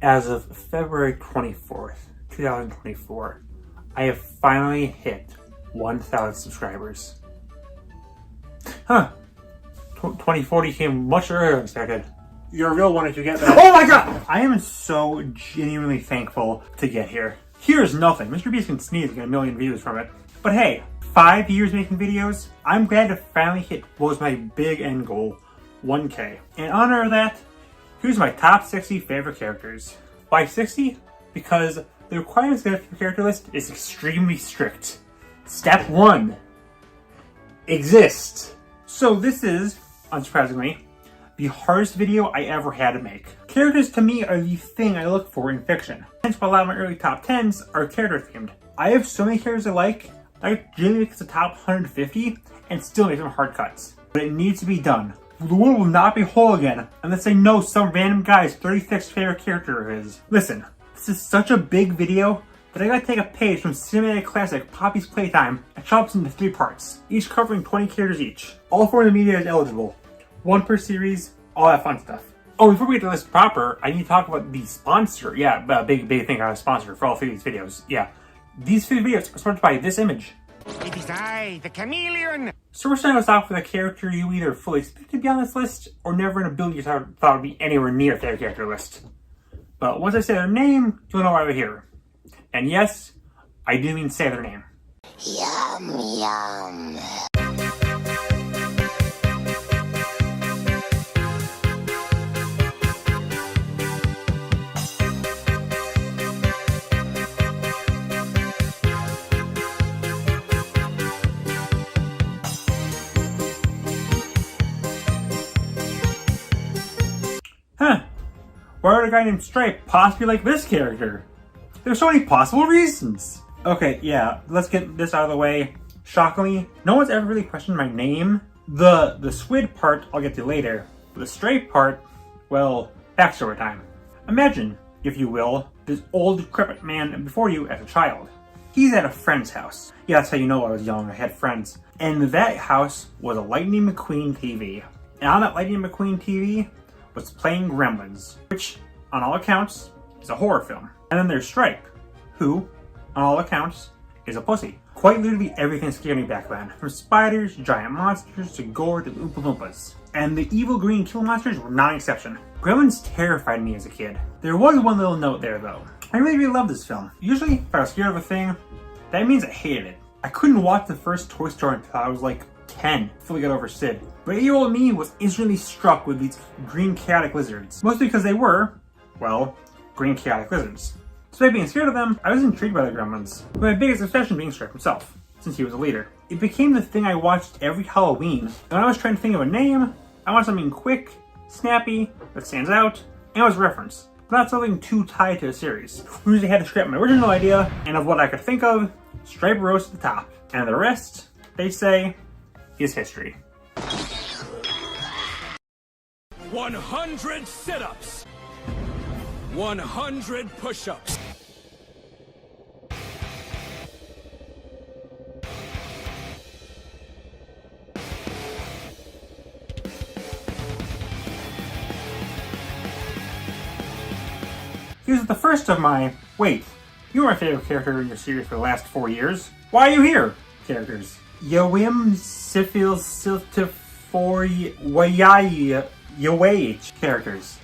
As of February 24th, 2024, I have finally hit 1,000 subscribers. Huh. 2040 came much earlier than expected. You're a real one if you get that. Oh my god! I am so genuinely thankful to get here. Here's nothing. Mr. Beast can sneeze and get 1 million views from it. But hey, 5 years making videos, I'm glad to finally hit what was my big end goal, 1K. In honor of that, here's my top 60 favorite characters. Why 60? Because the requirements for the character list is extremely strict. Step 1. Exist. So this is, unsurprisingly, the hardest video I ever had to make. Characters to me are the thing I look for in fiction. Hence why a lot of my early top 10s are character themed. I have so many characters I like, I generally make the top 150 and still make them hard cuts. But it needs to be done. The world will not be whole again unless I know some random guy's 36th favorite character of his. Listen, this is such a big video that I gotta take a page from cinematic classic Poppy's Playtime and chop it into 3 parts, each covering 20 characters each. All 4 of the media is eligible. 1 per series, all that fun stuff. Oh, before we get to this proper, I need to talk about the sponsor. Yeah, big thing I have a sponsor for all 3 of these videos. Yeah. These 3 videos are sponsored by this image. It is I, the chameleon! So we're starting us off with a character you either fully expect to be on this list, or never in a billion years thought would be anywhere near their character list. But once I say their name, you'll know why they're here. And yes, I do mean say their name. Yum, yum. Huh. Why would a guy named Stripe possibly like this character? There's so many possible reasons. Okay, yeah, let's get this out of the way. Shockingly, no one's ever really questioned my name. The squid part I'll get to later. The Stripe part, well, backstory time. Imagine, if you will, this old decrepit man before you as a child. He's at a friend's house. Yeah, that's how you know I was young, I had friends. And that house was a Lightning McQueen TV. And on that Lightning McQueen TV, was playing Gremlins, which, on all accounts, is a horror film. And then there's Stripe, who, on all accounts, is a pussy. Quite literally everything scared me back then, from spiders, giant monsters, to gore, to Oompa Loompas. And the evil green kill monsters were not an exception. Gremlins terrified me as a kid. There was one little note there though. I really loved this film. Usually, if I was scared of a thing, that means I hated it. I couldn't watch the first Toy Story until I was like 10, fully got over Sid. But 8-year-old me was instantly struck with these green chaotic lizards. Mostly because they were, well, green chaotic lizards. Despite being scared of them, I was intrigued by the Gremlins, with my biggest obsession being Stripe himself, since he was a leader. It became the thing I watched every Halloween, and when I was trying to think of a name, I wanted something quick, snappy, that stands out, and was referenced, but not something too tied to a series. I usually had to scrap my original idea, and of what I could think of, Stripe rose to the top. And the rest, they say, is history. 100 sit-ups, 100 push-ups. Here's the first of my, wait, you were my favorite character in your series for the last 4 years. Why are you here? Characters. Yoim Sifil Siltifor Wayai Yawage characters.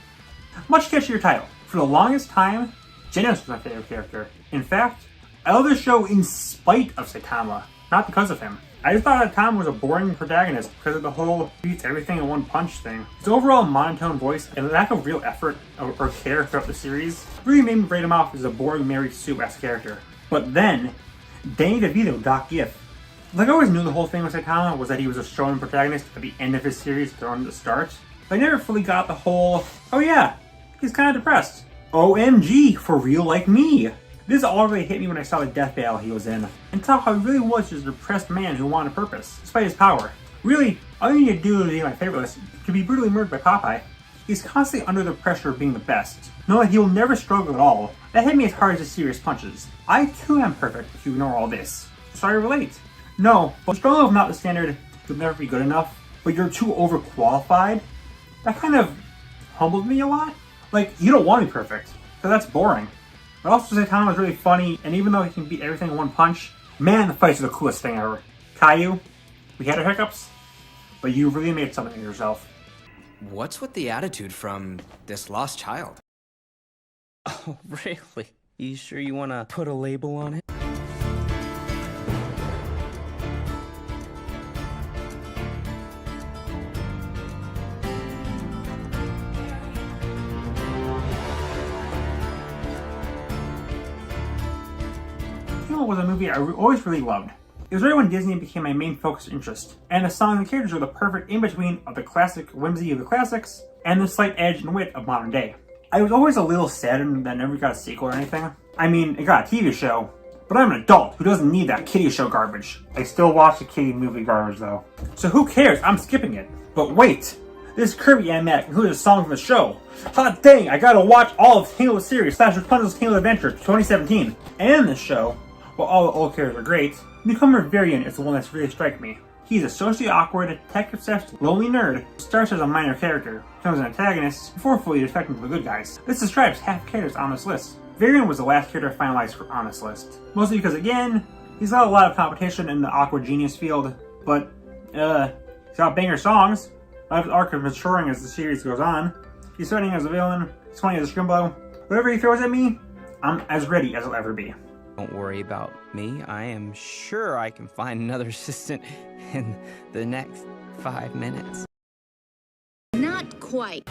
Much catchier title. For the longest time, Genos was my favorite character. In fact, I love the show in spite of Saitama, not because of him. I just thought Saitama was a boring protagonist because of the whole beats everything in one punch thing. His overall monotone voice and lack of real effort or care throughout the series really made me write him off as a boring Mary Sue-esque character. But then, Danny DeVito, Doc Giff. Like I always knew the whole thing with Saitama was that he was a shonen protagonist at the end of his series thrown at the start. But I never fully got the whole, oh yeah, he's kind of depressed. OMG, for real like me. This all really hit me when I saw the death battle he was in, and saw how he really was just a depressed man who wanted purpose, despite his power. Really, all you need to do to be my favorite list to be brutally murdered by Popeye. He's constantly under the pressure of being the best, knowing that he will never struggle at all. That hit me as hard as his serious punches. I too am perfect if you ignore all this. So I relate. No, but struggle of not the standard, you'll never be good enough, but you're too overqualified. That kind of humbled me a lot. Like, you don't want to be perfect. So that's boring. But also Saitama was really funny, and even though he can beat everything in one punch, man, the fights are the coolest thing ever. Caillou, we had our hiccups, but you really made something of yourself. What's with the attitude from this lost child? Oh, really? You sure you want to put a label on it? Was a movie I always really loved. It was right when Disney became my main focus interest, and the songs and characters were the perfect in-between of the classic whimsy of the classics and the slight edge and wit of modern day. I was always a little saddened that it never got a sequel or anything. I mean, it got a TV show, but I'm an adult who doesn't need that kiddie show garbage. I still watch the kiddie movie garbage though. So who cares? I'm skipping it. But wait! This Kirby animatic includes a song from the show. Hot dang, I gotta watch all of Tangled series / Rapunzel's Tangled Adventure 2017. And this show, while all the old characters are great, newcomer Varian is the one that's really struck me. He's a socially awkward, tech-obsessed, lonely nerd who starts as a minor character, becomes an antagonist, before fully defecting to the good guys. This describes half characters on this list. Varian was the last character finalized on this list. Mostly because, again, he's got a lot of competition in the awkward genius field, but, he's got banger songs. I have his arc of maturing as the series goes on. He's threatening as a villain, he's funny as a scrimbo. Whatever he throws at me, I'm as ready as I'll ever be. Don't worry about me. I am sure I can find another assistant in the next 5 minutes. Not quite.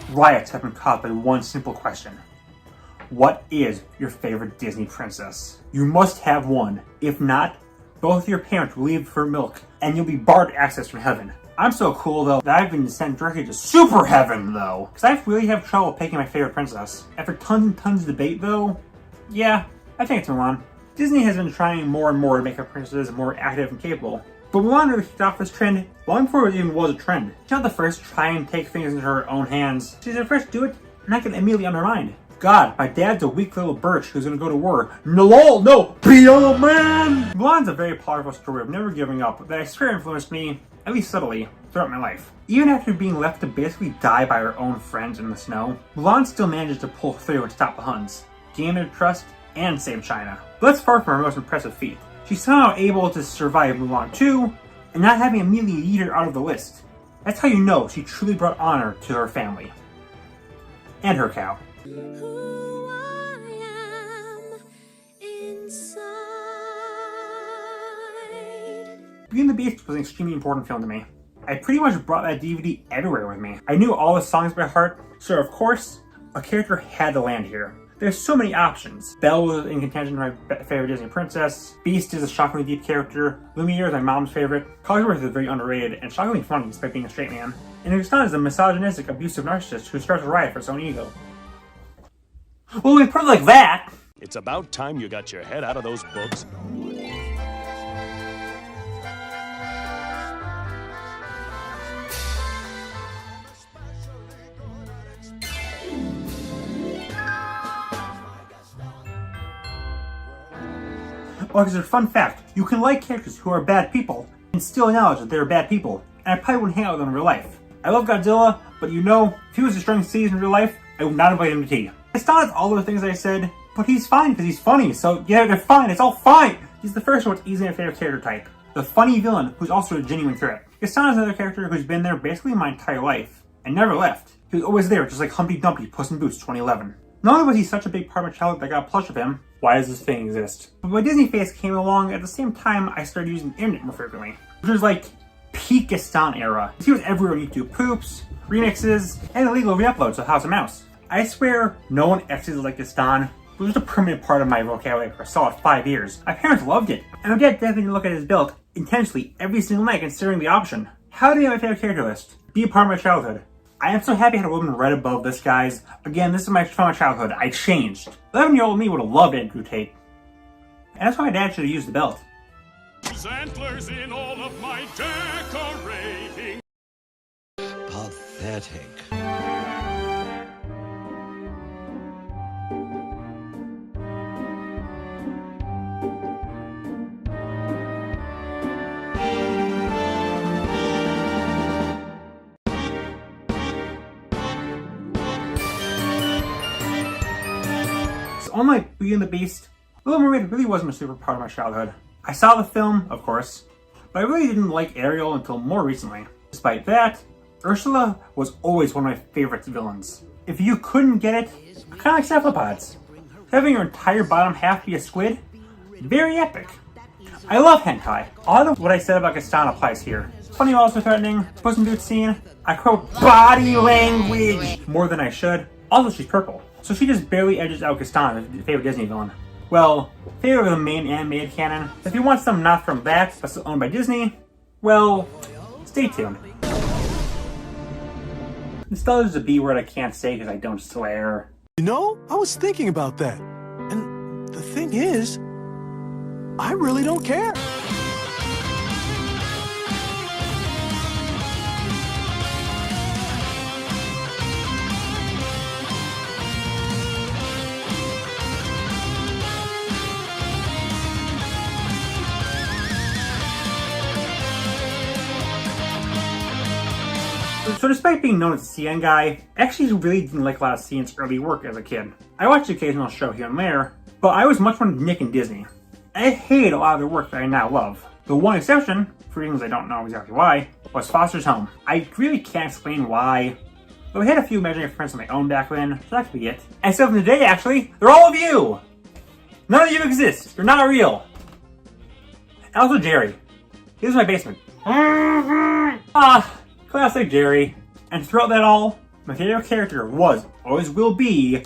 Riots have been caused by one simple question. What is your favorite Disney princess? You must have one. If not, both your parents will leave for milk, and you'll be barred access from heaven. I'm so cool though that I've been sent directly to super heaven though, because I really have trouble picking my favorite princess. After tons and tons of debate though, yeah, I think it's Mulan. Disney has been trying more and more to make our princesses more active and capable, but Mulan really kicked off this trend long before it even was a trend. She's not the first to try and take things into her own hands. She's the first to do it, and I can immediately undermine. God, my dad's a weak little birch who's gonna go to war. No, be a man! Mulan's a very powerful story of never giving up that I swear influenced me, at least subtly, throughout my life. Even after being left to basically die by her own friends in the snow, Mulan still manages to pull through and stop the Huns, gain their trust, and save China. But that's far from her most impressive feat. She's somehow able to survive Mulan 2, and not having immediately yeet her out of the list. That's how you know she truly brought honor to her family. And her cow. Who I am inside. Beauty and the Beast was an extremely important film to me. I pretty much brought that DVD everywhere with me. I knew all the songs by heart, so of course, a character had to land here. There's so many options. Belle was in contention for my favorite Disney princess. Beast is a shockingly deep character. Lumiere is my mom's favorite. Cogsworth is very underrated and shockingly funny despite being a straight man. And Gaston is a misogynistic, abusive narcissist who starts a riot for his own ego. Well, we put it like that. It's about time you got your head out of those books. Well, because a fun fact, you can like characters who are bad people and still acknowledge that they're bad people, and I probably wouldn't hang out with them in real life. I love Godzilla, but you know, if he was destroying cities in real life, I would not invite him to tea. It's not all the things I said, but he's fine because he's funny, so yeah, they're fine, it's all fine! He's the first one that's easily my favorite character type. The funny villain who's also a genuine threat. Gaston is another character who's been there basically my entire life, and never left. He was always there, just like Humpty Dumpty, Puss in Boots 2011. Not only was he such a big part of my childhood that I got a plush of him, why does this thing exist? But my Disney face came along at the same time I started using the internet more frequently, which was like peak Gaston era. He was everywhere on YouTube, poops, remixes, and illegal re-uploads of House of Mouse. I swear, no one exes like Gaston. It was just a permanent part of my vocabulary for a solid 5 years. My parents loved it, and my dad definitely looked at his build intensely every single night considering the option. How do you have my favorite character list? Be a part of my childhood. I am so happy I had a woman right above this, guys. Again, this is from my childhood. I changed. 11-year-old me would have loved Andrew Tate. And that's why my dad should have used the belt. Antlers in all of my decorating. Pathetic. unlike Beauty and the Beast, Little Mermaid really wasn't a super part of my childhood. I saw the film, of course, but I really didn't like Ariel until more recently. Despite that, Ursula was always one of my favorite villains. If you couldn't get it, I kind of like cephalopods. Having your entire bottom half be a squid, very epic. I love hentai. A lot of what I said about Gaston applies here. Funny, also threatening, Puss in Boots scene, I quote, body language, more than I should. Also, she's purple, so she just barely edges out Gaston, the favorite Disney villain. Well, favorite of the main animated canon. If you want some not from that, but still owned by Disney, well, stay tuned. Nostalgia is a B word I can't say because I don't swear. You know, I was thinking about that. And the thing is, I really don't care. So despite being known as a CN guy, I actually really didn't like a lot of CN's early work as a kid. I watched the occasional show here and there, but I was much more Nick and Disney. I hated a lot of their work that I now love. The one exception, for reasons I don't know exactly why, was Foster's Home. I really can't explain why, though I had a few imaginary friends of my own back then, so that could be it. And so from today, actually, they're all of you! None of you exist. You're not real. And also Jerry. He was in my basement. Classic Jerry. And throughout that all, my favorite character was, always will be,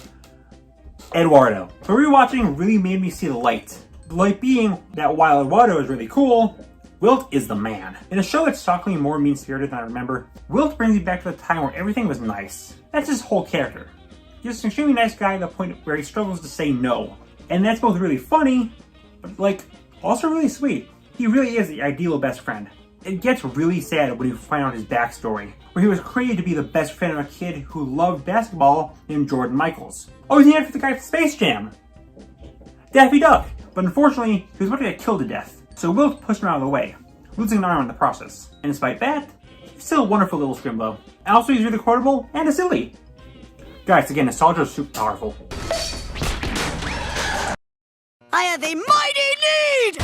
Eduardo. So rewatching really made me see the light. The light being that while Eduardo is really cool, Wilt is the man. In a show that's shockingly more mean-spirited than I remember, Wilt brings me back to the time where everything was nice. That's his whole character. He's an extremely nice guy to the point where he struggles to say no. And that's both really funny, but also really sweet. He really is the ideal best friend. It gets really sad when you find out his backstory, where he was created to be the best friend of a kid who loved basketball named Jordan Michaels. Oh, he's named after the guy from Space Jam! Daffy Duck! But unfortunately, he was about to get killed to death, so Wilt pushed him out of the way, losing an arm in the process. And despite that, he's still a wonderful little scrimbo. And also he's really quotable and a silly. Guys, again, nostalgia is super powerful. I have a mighty need!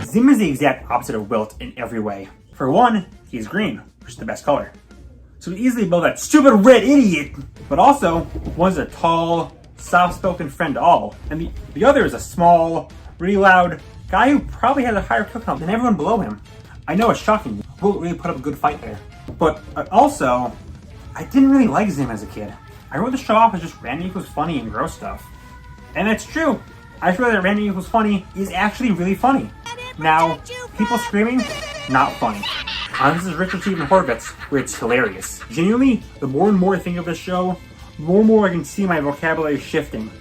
Zim is the exact opposite of Wilt in every way. For one, he's green, which is the best color. So he's easily above that stupid red idiot! But also, one's a tall, soft-spoken friend to all. And the other is a small, really loud guy who probably has a higher kill count than everyone below him. I know it's shocking. Wilt really put up a good fight there. But also, I didn't really like Zim as a kid. I wrote the show off as just Randy equals funny and gross stuff. And that's true. I just realized that Randy equals funny is actually really funny. Now, people screaming, not funny. This is Richard Stephen Horvitz, where it's hilarious. Genuinely, the more and more I think of this show, the more and more I can see my vocabulary shifting.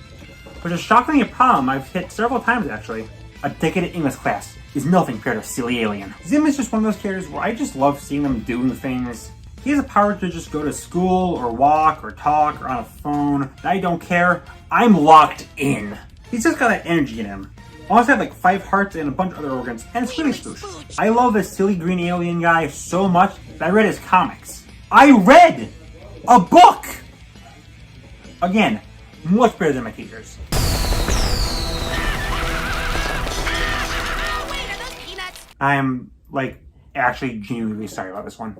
Which is shockingly a problem I've hit several times actually. A decadent English class is nothing compared to Silly Alien. Zim is just one of those characters where I just love seeing them doing things. He has the power to just go to school, or walk, or talk, or on a phone. And I don't care. I'm locked in. He's just got that energy in him. Also had 5 hearts and a bunch of other organs, and it's really spoosh. I love this silly green alien guy so much that I read his comics. I read a book! Again, much better than my teachers. I'm, actually genuinely sorry about this one.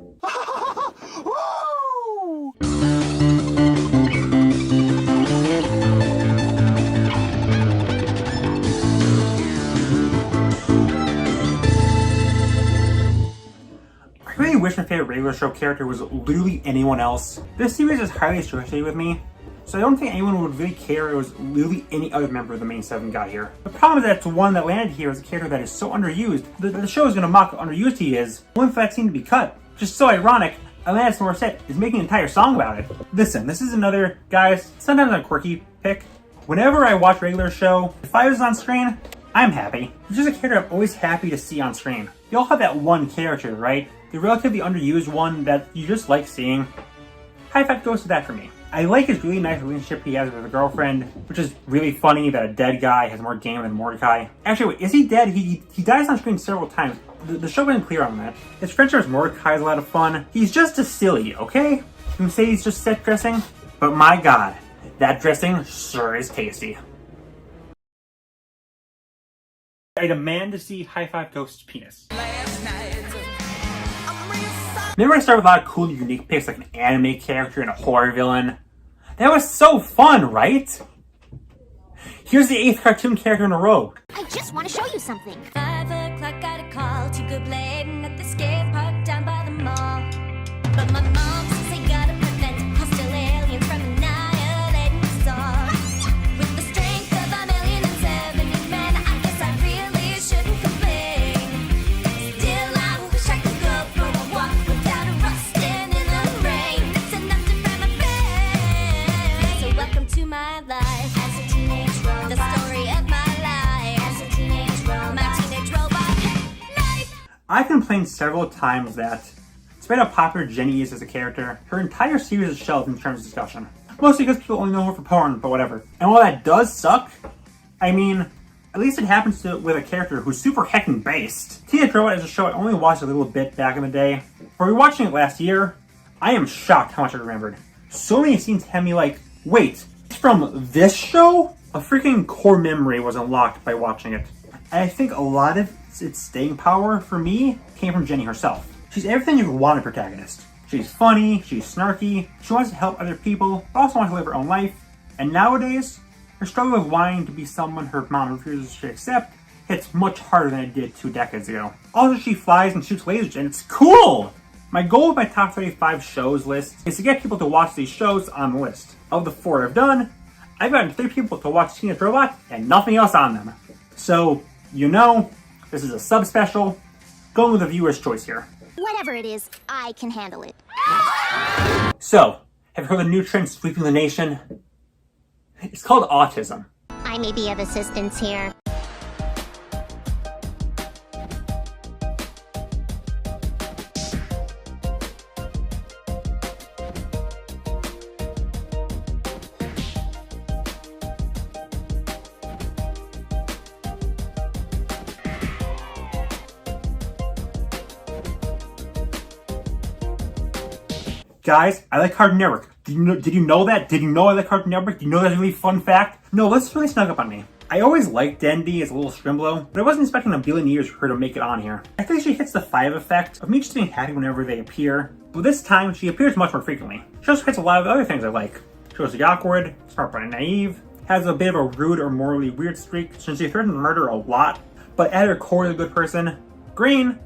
I really wish my favorite regular show character was literally anyone else. This series is highly associated with me, so I don't think anyone would really care if it was literally any other member of the main 7 got here. The problem is that it's one that landed here as a character that is so underused that the show is going to mock how underused he is, only for that scene to be cut. Which is so ironic, Alanis Morissette is making an entire song about it. Listen, this is another, guys, sometimes a quirky pick. Whenever I watch a regular show, if I was on screen, I'm happy. It's just a character I'm always happy to see on screen. You all have that one character, right? The relatively underused one that you just like seeing. high five goes to that for me. I like his really nice relationship he has with a girlfriend, which is really funny that a dead guy has more game than Mordecai. Actually, wait, is he dead? He dies on screen several times. The show wasn't clear on that. His friendship with Mordecai is a lot of fun. He's just as silly, okay? You can say he's just set dressing, but my god, that dressing sure is tasty. I demand to see High Five Ghost's penis. Remember I started with a lot of cool, unique picks like an anime character and a horror villain? That was so fun, right? Here's the 8th cartoon character in a row. I just want to show you something. 5 o'clock, got a call to go playing at the skate park down by the mall. But my mom says I gotta prevent hostile aliens from annihilating us all. With the strength of 1,070 men, I guess I really shouldn't complain. Still, I wish I could go for a walk without a rusting in the rain. It's enough to fry my brain. So welcome to my life as a teenage robot. The story of my life as a teenage robot. My teenage robot life. I complained several times that, despite how popular Jenny is as a character, her entire series is shelved in terms of discussion. Mostly because people only know her for porn, but whatever. And while that does suck, I mean, at least it happens with a character who's super heckin' based. Teenage Robot is a show I only watched a little bit back in the day. For rewatching it last year, I am shocked how much I remembered. So many scenes had me like, wait, it's from this show? A freaking core memory was unlocked by watching it. And I think a lot of its staying power, for me, came from Jenny herself. She's everything you could want in a protagonist. She's funny, she's snarky, she wants to help other people, but also wants to live her own life. And nowadays, her struggle with wanting to be someone her mom refuses to accept hits much harder than it did 2 decades ago. Also, she flies and shoots lasers, and it's cool! My goal with my top 35 shows list is to get people to watch these shows on the list. Of the 4 I've done, I've gotten 3 people to watch Teenage Robot and nothing else on them. So, you know, this is a sub-special, going with the viewer's choice here. Whatever it is, I can handle it. So, have you heard of the new trend sweeping the nation? It's called autism. I may be of assistance here. Guys, I like Cartoon Network. Did you know that? Did you know I like Cartoon Network? Did you know that's a really fun fact? No, let's really snug up on me. I always liked Dendy as a little Scrimblow, but I wasn't expecting a billion years for her to make it on here. I think she hits the 5 effect of me just being happy whenever they appear, but this time she appears much more frequently. She also hits a lot of other things I like. She was awkward, smart but naive, has a bit of a rude or morally weird streak since she threatens murder a lot, but at her core is a good person. Green,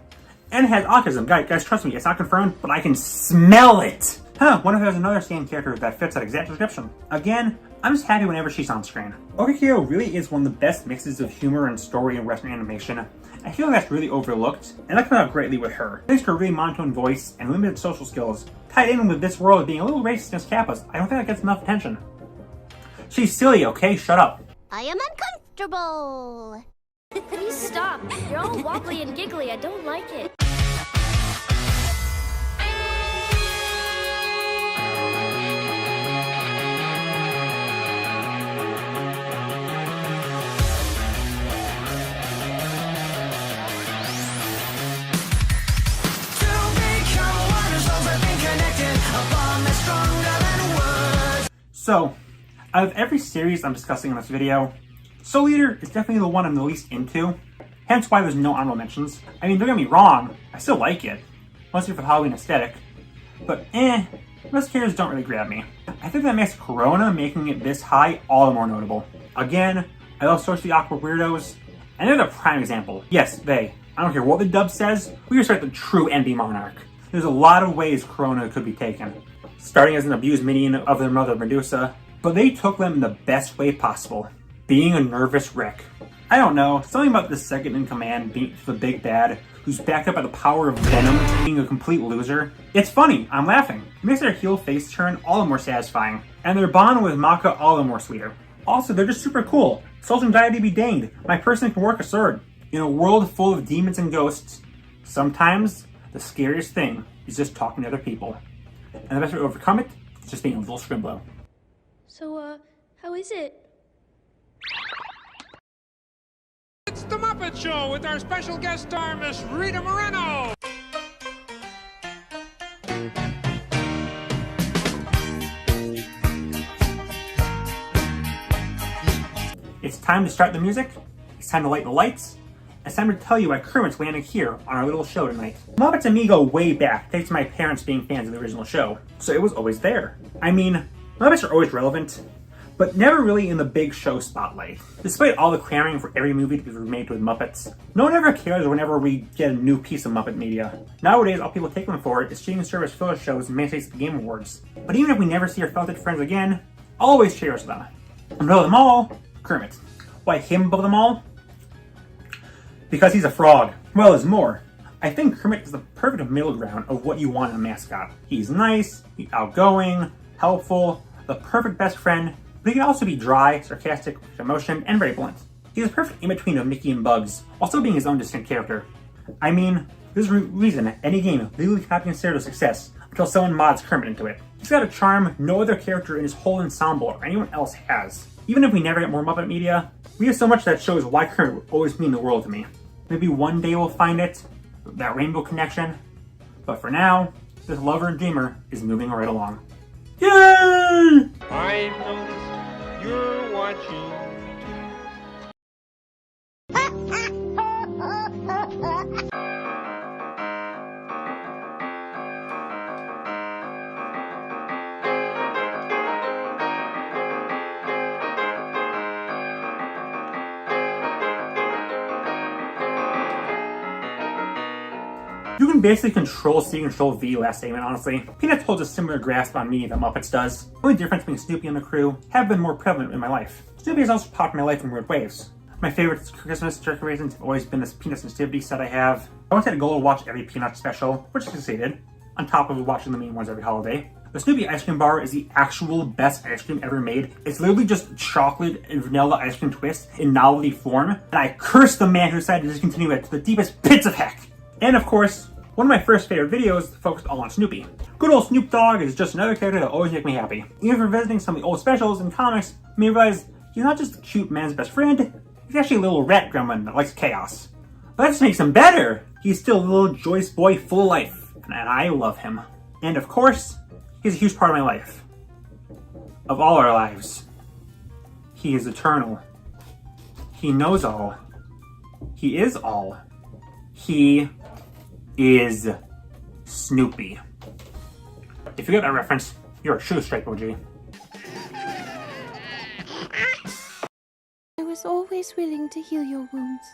and has autism. Guys, trust me, it's not confirmed, but I can smell it! Huh, wonder if there's another same character that fits that exact description. Again, I'm just happy whenever she's on screen. Okikyo really is one of the best mixes of humor and story in Western animation. I feel that's really overlooked, and that comes out greatly with her. Thanks to her really monotone voice and limited social skills, tied in with this world being a little racist against Kappas, I don't think that gets enough attention. She's silly, okay? Shut up. I am uncomfortable. Please stop. You're all wobbly and giggly. I don't like it. So, out of every series I'm discussing in this video, Soul Eater is definitely the one I'm the least into, hence why there's no honorable mentions. I mean, don't get me wrong, I still like it, mostly for the Halloween aesthetic, but most characters don't really grab me. I think that makes Crona making it this high all the more notable. Again, I love socially awkward weirdos, and they're the prime example. Yes, they. I don't care what the dub says, we respect the true NB monarch. There's a lot of ways Crona could be taken. Starting as an abused minion of their mother Medusa, but they took them in the best way possible, being a nervous wreck. I don't know, something about the second in command being the big bad, who's backed up by the power of Venom, being a complete loser. It's funny, I'm laughing. It makes their heel face turn all the more satisfying, and their bond with Maka all the more sweeter. Also, they're just super cool. Sultan Gaia be danged, my person can work a sword. In a world full of demons and ghosts, sometimes the scariest thing is just talking to other people. And the best way to overcome it It's just being a little scrimblow. So, how is it? It's the Muppet Show with our special guest star, Miss Rita Moreno. It's time to start the music. It's time to light the lights. It's time to tell you why Kermit's landing here on our little show tonight. Muppets and me go way back, thanks to my parents being fans of the original show, so it was always there. I mean, Muppets are always relevant, but never really in the big show spotlight. Despite all the clamoring for every movie to be remade with Muppets, no one ever cares whenever we get a new piece of Muppet media. Nowadays, all people take them for is streaming service filler shows and mainstays at the Game Awards. But even if we never see our felted friends again, I'll always cherish them. And above them all, Kermit. Why him above them all? Because he's a frog. Well, there's more. I think Kermit is the perfect middle ground of what you want in a mascot. He's nice, he's outgoing, helpful, the perfect best friend, but he can also be dry, sarcastic, with emotion, and very blunt. He's a perfect in-between of Mickey and Bugs, while still being his own distinct character. I mean, there's a reason any game legally cannot be considered a success until someone mods Kermit into it. He's got a charm no other character in his whole ensemble or anyone else has. Even if we never get more Muppet media, we have so much that shows why Kermit will always mean the world to me. Maybe one day we'll find it, that rainbow connection, but for now, this lover and dreamer is moving right along. Yay! I've noticed you're watching. You can basically control C, control V last segment, honestly. Peanuts holds a similar grasp on me that Muppets does. The only difference between Snoopy and the crew have been more prevalent in my life. Snoopy has also popped in my life in weird ways. My favorite Christmas decorations have always been this Peanuts nativity set I have. I once had a goal to watch every Peanuts special, which I succeeded, on top of watching the main ones every holiday. The Snoopy ice cream bar is the actual best ice cream ever made. It's literally just chocolate and vanilla ice cream twist in novelty form, and I curse the man who decided to discontinue it to the deepest pits of heck. And of course, one of my first favorite videos focused all on Snoopy. Good old Snoop Dogg is just another character that always makes me happy. Even for visiting some of the old specials and comics, you may realize he's not just a cute man's best friend, he's actually a little rat gremlin that likes chaos. But that just makes him better! He's still a little joyous boy full of life, and I love him. And of course, he's a huge part of my life. Of all our lives. He is eternal. He knows all. He is all. He is Snoopy. If you get that reference, you're a true straight OG. I was always willing to heal your wounds.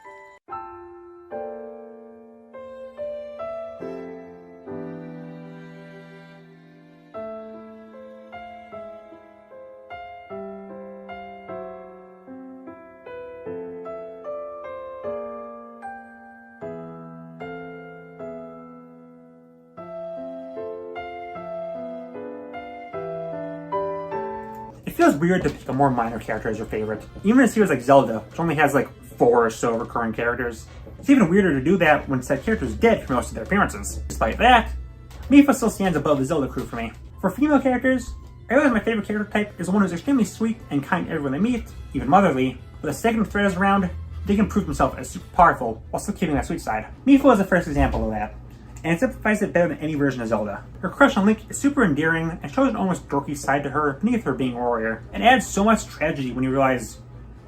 It feels weird to pick a more minor character as your favorite. Even in a series like Zelda, which only has like 4 or so recurring characters, it's even weirder to do that when said character is dead for most of their appearances. Despite that, Mipha still stands above the Zelda crew for me. For female characters, I realize my favorite character type is the one who's extremely sweet and kind to everyone they meet, even motherly, but the second the thread is around, they can prove themselves as super powerful while still keeping that sweet side. Mipha is the first example of that, and it simplifies it better than any version of Zelda. Her crush on Link is super endearing and shows an almost dorky side to her beneath her being a warrior. It adds so much tragedy when you realize,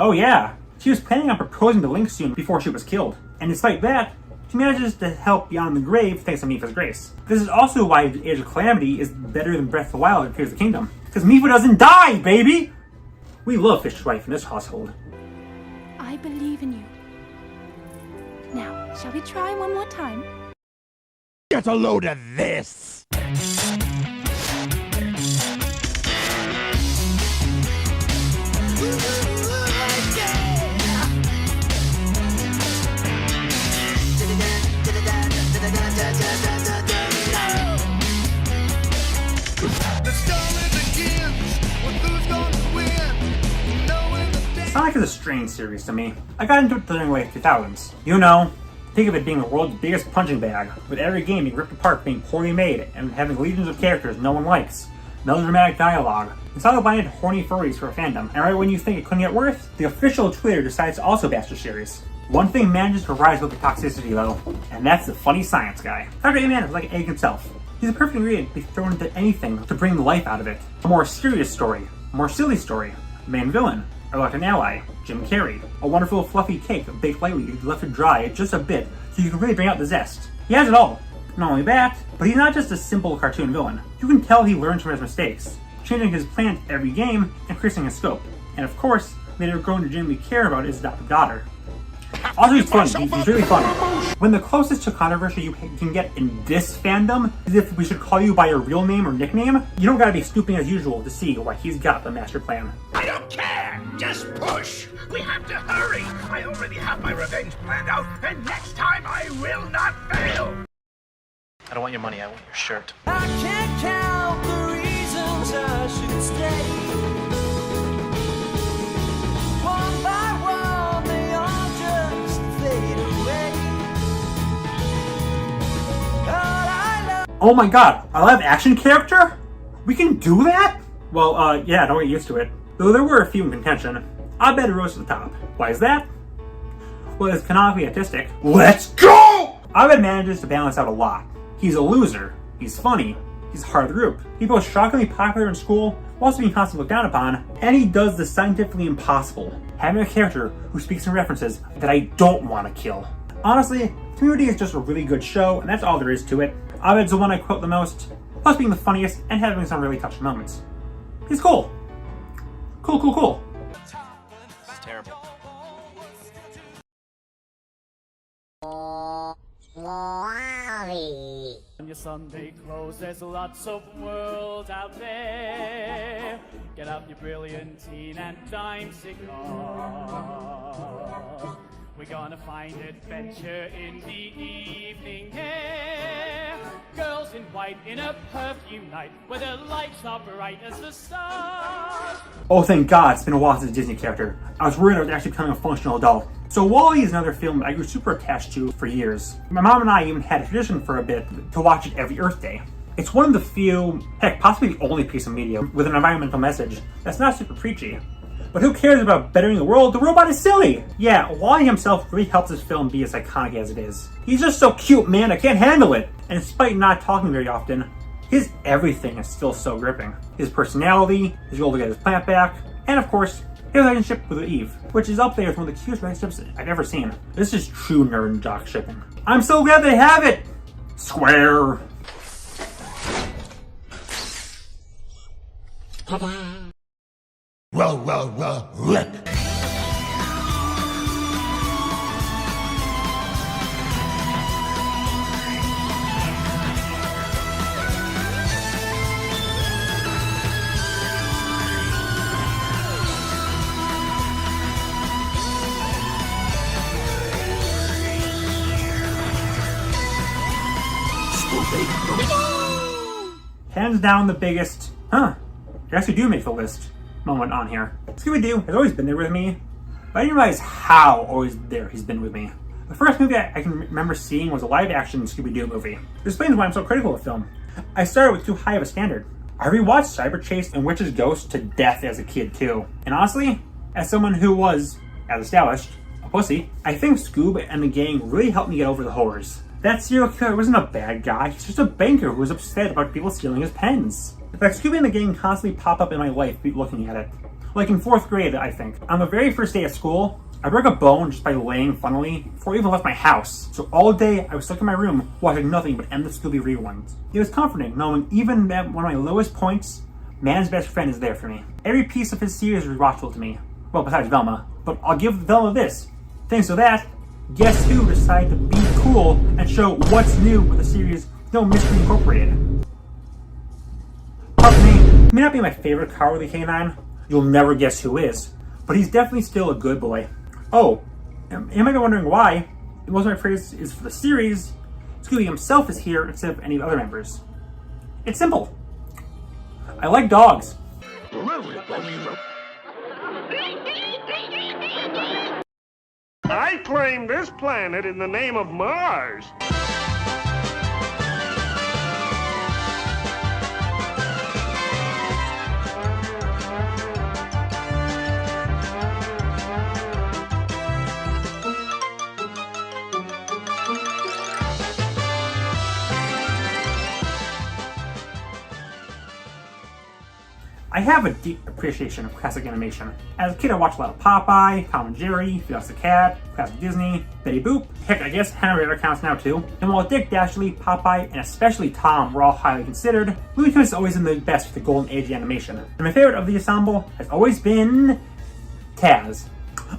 oh yeah, she was planning on proposing to Link soon before she was killed. And despite that, she manages to help beyond the grave thanks to Mipha's grace. This is also why Age of Calamity is better than Breath of the Wild and Tears of the Kingdom. Because Mipha doesn't die, baby! We love Fish Wife in this household. I believe in you. Now, shall we try one more time? Get a load of this! Sonic is a strange series to me. I got into it during the late 2000s. You know, think of it being the world's biggest punching bag, with every game being ripped apart being poorly made and having legions of characters no one likes. melodramatic dialogue, and solid-minded horny furries for a fandom. And right when you think it couldn't get worse, the official Twitter decides to also bash the series. One thing manages to rise with the toxicity though, and that's the funny science guy. Dr. Eggman is like an egg himself. He's a perfect ingredient to be thrown into anything to bring the life out of it. A more serious story, a more silly story, main villain, a reluctant ally, Jim Carrey, a wonderful fluffy cake baked lightly, left to dry just a bit so you can really bring out the zest. He has it all. Not only that, but he's not just a simple cartoon villain. You can tell he learns from his mistakes, changing his plan every game and increasing his scope. And of course, later grown to genuinely care about his adopted daughter. Also, he's funny. He's really funny. When the closest to controversy you can get in this fandom is if we should call you by your real name or nickname, you don't gotta be snooping as usual to see why he's got the master plan. I don't care! Just push! We have to hurry! I already have my revenge planned out, and next time I will not fail! I don't want your money, I want your shirt. I can't count the reasons I should stay. One by one, they all just fade away. Oh my god, a live action character? We can do that? Well, yeah, don't get used to it. Though there were a few in contention, Abed rose to the top. Why is that? Well, it's canonically autistic. Let's go! Abed manages to balance out a lot. He's a loser, he's funny, he's hard of the group. He's both shockingly popular in school, while also being constantly looked down upon, and he does the scientifically impossible, having a character who speaks in references that I don't want to kill. Honestly, Community is just a really good show, and that's all there is to it. Abed's the one I quote the most, plus being the funniest and having some really touching moments. He's cool. Cool. It's terrible. On your Sunday clothes, there's lots of world out there. Get out your brilliant teen and dime cigar. We're gonna find adventure in the evening air. Girls in white in a perfume night where the lights are bright as the stars. Oh, thank God, it's been a while since a Disney character. I was worried I was actually becoming a functional adult. So WALL-E is another film I grew super attached to for years. My mom and I even had a tradition for a bit to watch it every Earth Day. It's one of the few, heck, possibly the only piece of media with an environmental message that's not super preachy. But who cares about bettering the world? The robot is silly! Yeah, WALL-E himself really helps this film be as iconic as it is. He's just so cute, man, I can't handle it! And despite not talking very often, his everything is still so gripping. His personality, his goal to get his plant back, and of course, his relationship with Eve, which is up there with one of the cutest relationships I've ever seen. This is true nerd and jock shipping. I'm so glad they have it! Square! Well, look! Hands down the biggest, you actually do make the list moment on here. Scooby-Doo has always been there with me, but I didn't realize how always there he's been with me. The first movie I can remember seeing was a live-action Scooby-Doo movie. This explains why I'm so critical of the film. I started with too high of a standard. I rewatched Cyber Chase and Witch's Ghost to death as a kid too. And honestly, as someone who was, as established, a pussy, I think Scoob and the gang really helped me get over the horrors. That serial killer wasn't a bad guy, he's just a banker who was upset about people stealing his pens. In fact, Scooby and the gang constantly pop up in my life looking at it. Like in 4th grade, I think. On the very first day of school, I broke a bone just by laying funnily before I even left my house. So all day, I was stuck in my room watching nothing but endless Scooby reruns. It was comforting knowing even at one of my lowest points, man's best friend is there for me. Every piece of his series is rewatchable to me. Well, besides Velma. But I'll give Velma this. Thanks to that, guess who decided to be cool and show what's new with the series No Mystery Incorporated. Palpatine may not be my favorite cowardly canine, you'll never guess who is, but he's definitely still a good boy. Oh, you might be wondering why. Most of my praise is for the series. Scooby himself is here instead of any of the other members. It's simple. I like dogs. I claim this planet in the name of Mars. I have a deep appreciation of classic animation. As a kid, I watched a lot of Popeye, Tom and Jerry, Felix the Cat, classic Disney, Betty Boop, heck, I guess Henry counts now too. And while Dick, Dashley, Popeye, and especially Tom were all highly considered, Looney Tunes has always been the best for the golden age of animation. And my favorite of the ensemble has always been Taz.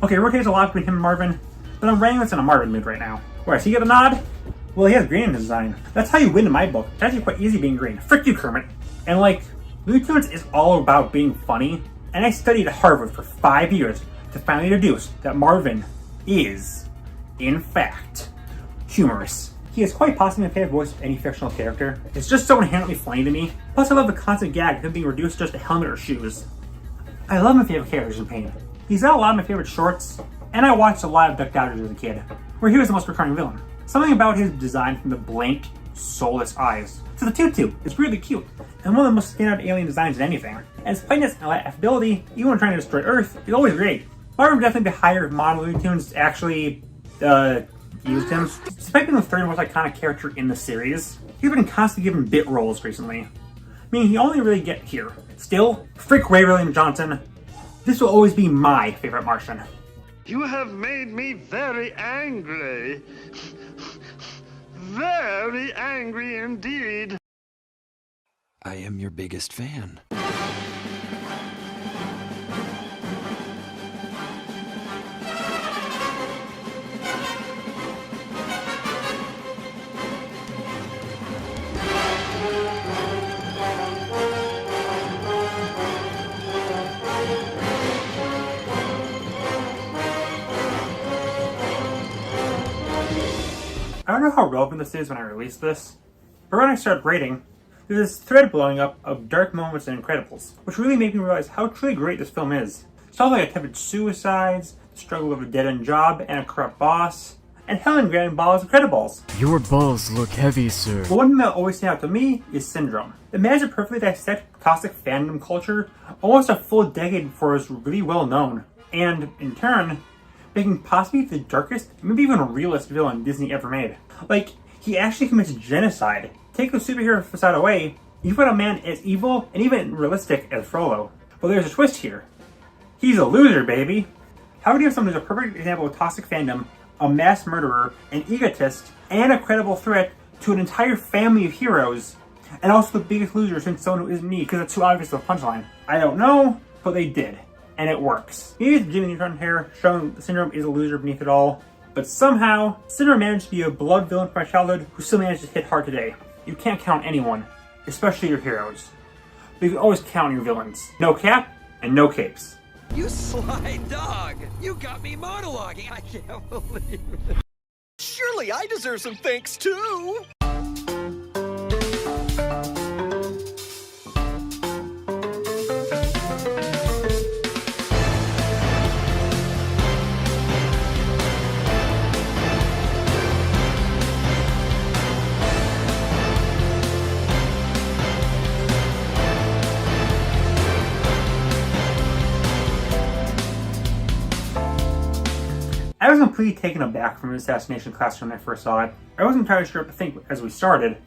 Okay, it rotates a lot between him and Marvin, but I'm wrangling in a Marvin mood right now. Where does he get a nod? Well, he has green in his design. That's how you win in my book. It's actually quite easy being green. Frick you, Kermit. And like, Looney Tunes is all about being funny, and I studied at Harvard for 5 years to finally deduce that Marvin is, in fact, humorous. He is quite possibly my favorite voice of any fictional character. It's just so inherently funny to me. Plus, I love the constant gag of him being reduced just to helmet or shoes. I love my favorite characters in Pain. He's got a lot of my favorite shorts, and I watched a lot of Duck Dodgers as a kid, where he was the most recurring villain. Something about his design from the blank, soulless eyes to the tutu is really cute, and one of the most standout alien designs in anything. And his politeness and affability, even when trying to destroy Earth, is always great. Marvin would definitely be higher if modern Looney Tunes actually used him. Despite being the third most iconic character in the series, he's been constantly given bit roles recently, meaning he only really get here. Still, frick Ray William Johnson, this will always be my favorite Martian. You have made me very angry. Very angry indeed. I am your biggest fan. I don't know how relevant this is when I release this, but when I started rating, there's this thread blowing up of dark moments in Incredibles, which really made me realize how truly great this film is. Stuff like attempted suicides, the struggle of a dead-end job and a corrupt boss, and Helen grabbing balls of Incredibles. Your balls look heavy, sir. But one thing that always stands out to me is Syndrome. It managed to perfectly dissect toxic fandom culture almost a full decade before it was really well known, and in turn, making possibly the darkest, maybe even realest villain Disney ever made. Like, he actually commits genocide. Take the superhero facade away, you put a man as evil and even realistic as Frollo. But there's a twist here. He's a loser, baby. How would you have someone who's a perfect example of toxic fandom, a mass murderer, an egotist, and a credible threat to an entire family of heroes, and also the biggest loser since someone who isn't me because it's too obvious of a punchline? I don't know, but they did. And it works. Maybe it's Jimmy Neutron here, showing the Syndrome is a loser beneath it all, but somehow, Syndrome managed to be a beloved villain from my childhood who still managed to hit hard today. You can't count anyone, especially your heroes. But you can always count your villains. No cap, and no capes. You sly dog! You got me monologuing! I can't believe it. Surely I deserve some thanks too! I was completely taken aback from the assassination classroom when I first saw it. I wasn't entirely sure what to think as we started,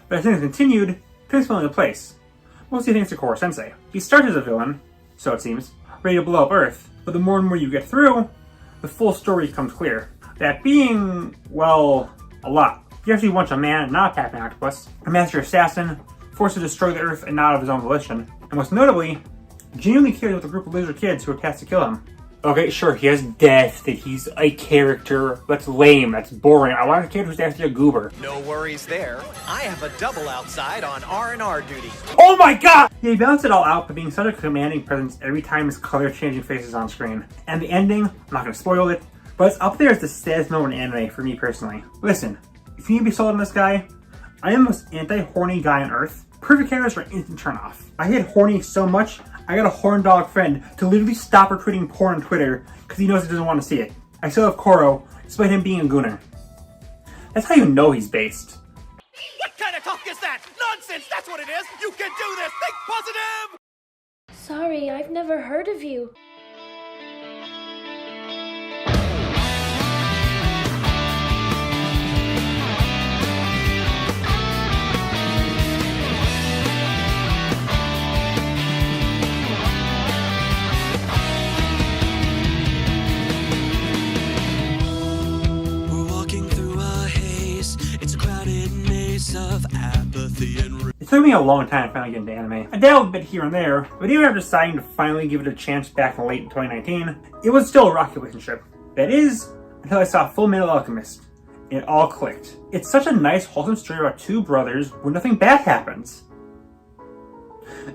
but as things continued, things fell into place. Mostly thanks to Korosensai. He started as a villain, so it seems, ready to blow up Earth, but the more and more you get through, the full story becomes clear. That being, well, a lot. He actually wants a man, not a Pac-Man octopus, a master assassin, forced to destroy the Earth and not of his own volition, and most notably, genuinely cared with a group of loser kids who were tasked to kill him. Okay, sure, he has death, that he's a character. That's lame, that's boring. I want a kid who's actually a goober. No worries there. I have a double outside on R&R duty. Oh my god! Yeah, he balanced it all out by being such a commanding presence every time his color-changing face is on screen. And the ending, I'm not gonna spoil it, but it's up there as the saddest moment in anime for me personally. Listen, if you need to be sold on this guy, I am the most anti-horny guy on Earth. Perfect characters are instant turn off. I hate horny so much, I got a horn dog friend to literally stop retweeting porn on Twitter because he knows he doesn't want to see it. I still have Koro, despite him being a gooner. That's how you know he's based. What kind of talk is that? Nonsense, that's what it is! You can do this! Think positive! Sorry, I've never heard of you. took me a long time to finally get into anime. I dabbled a bit here and there, but even after deciding to finally give it a chance back in late 2019, it was still a rocky relationship. That is, until I saw Full Metal Alchemist. It all clicked. It's such a nice, wholesome story about two brothers where nothing bad happens.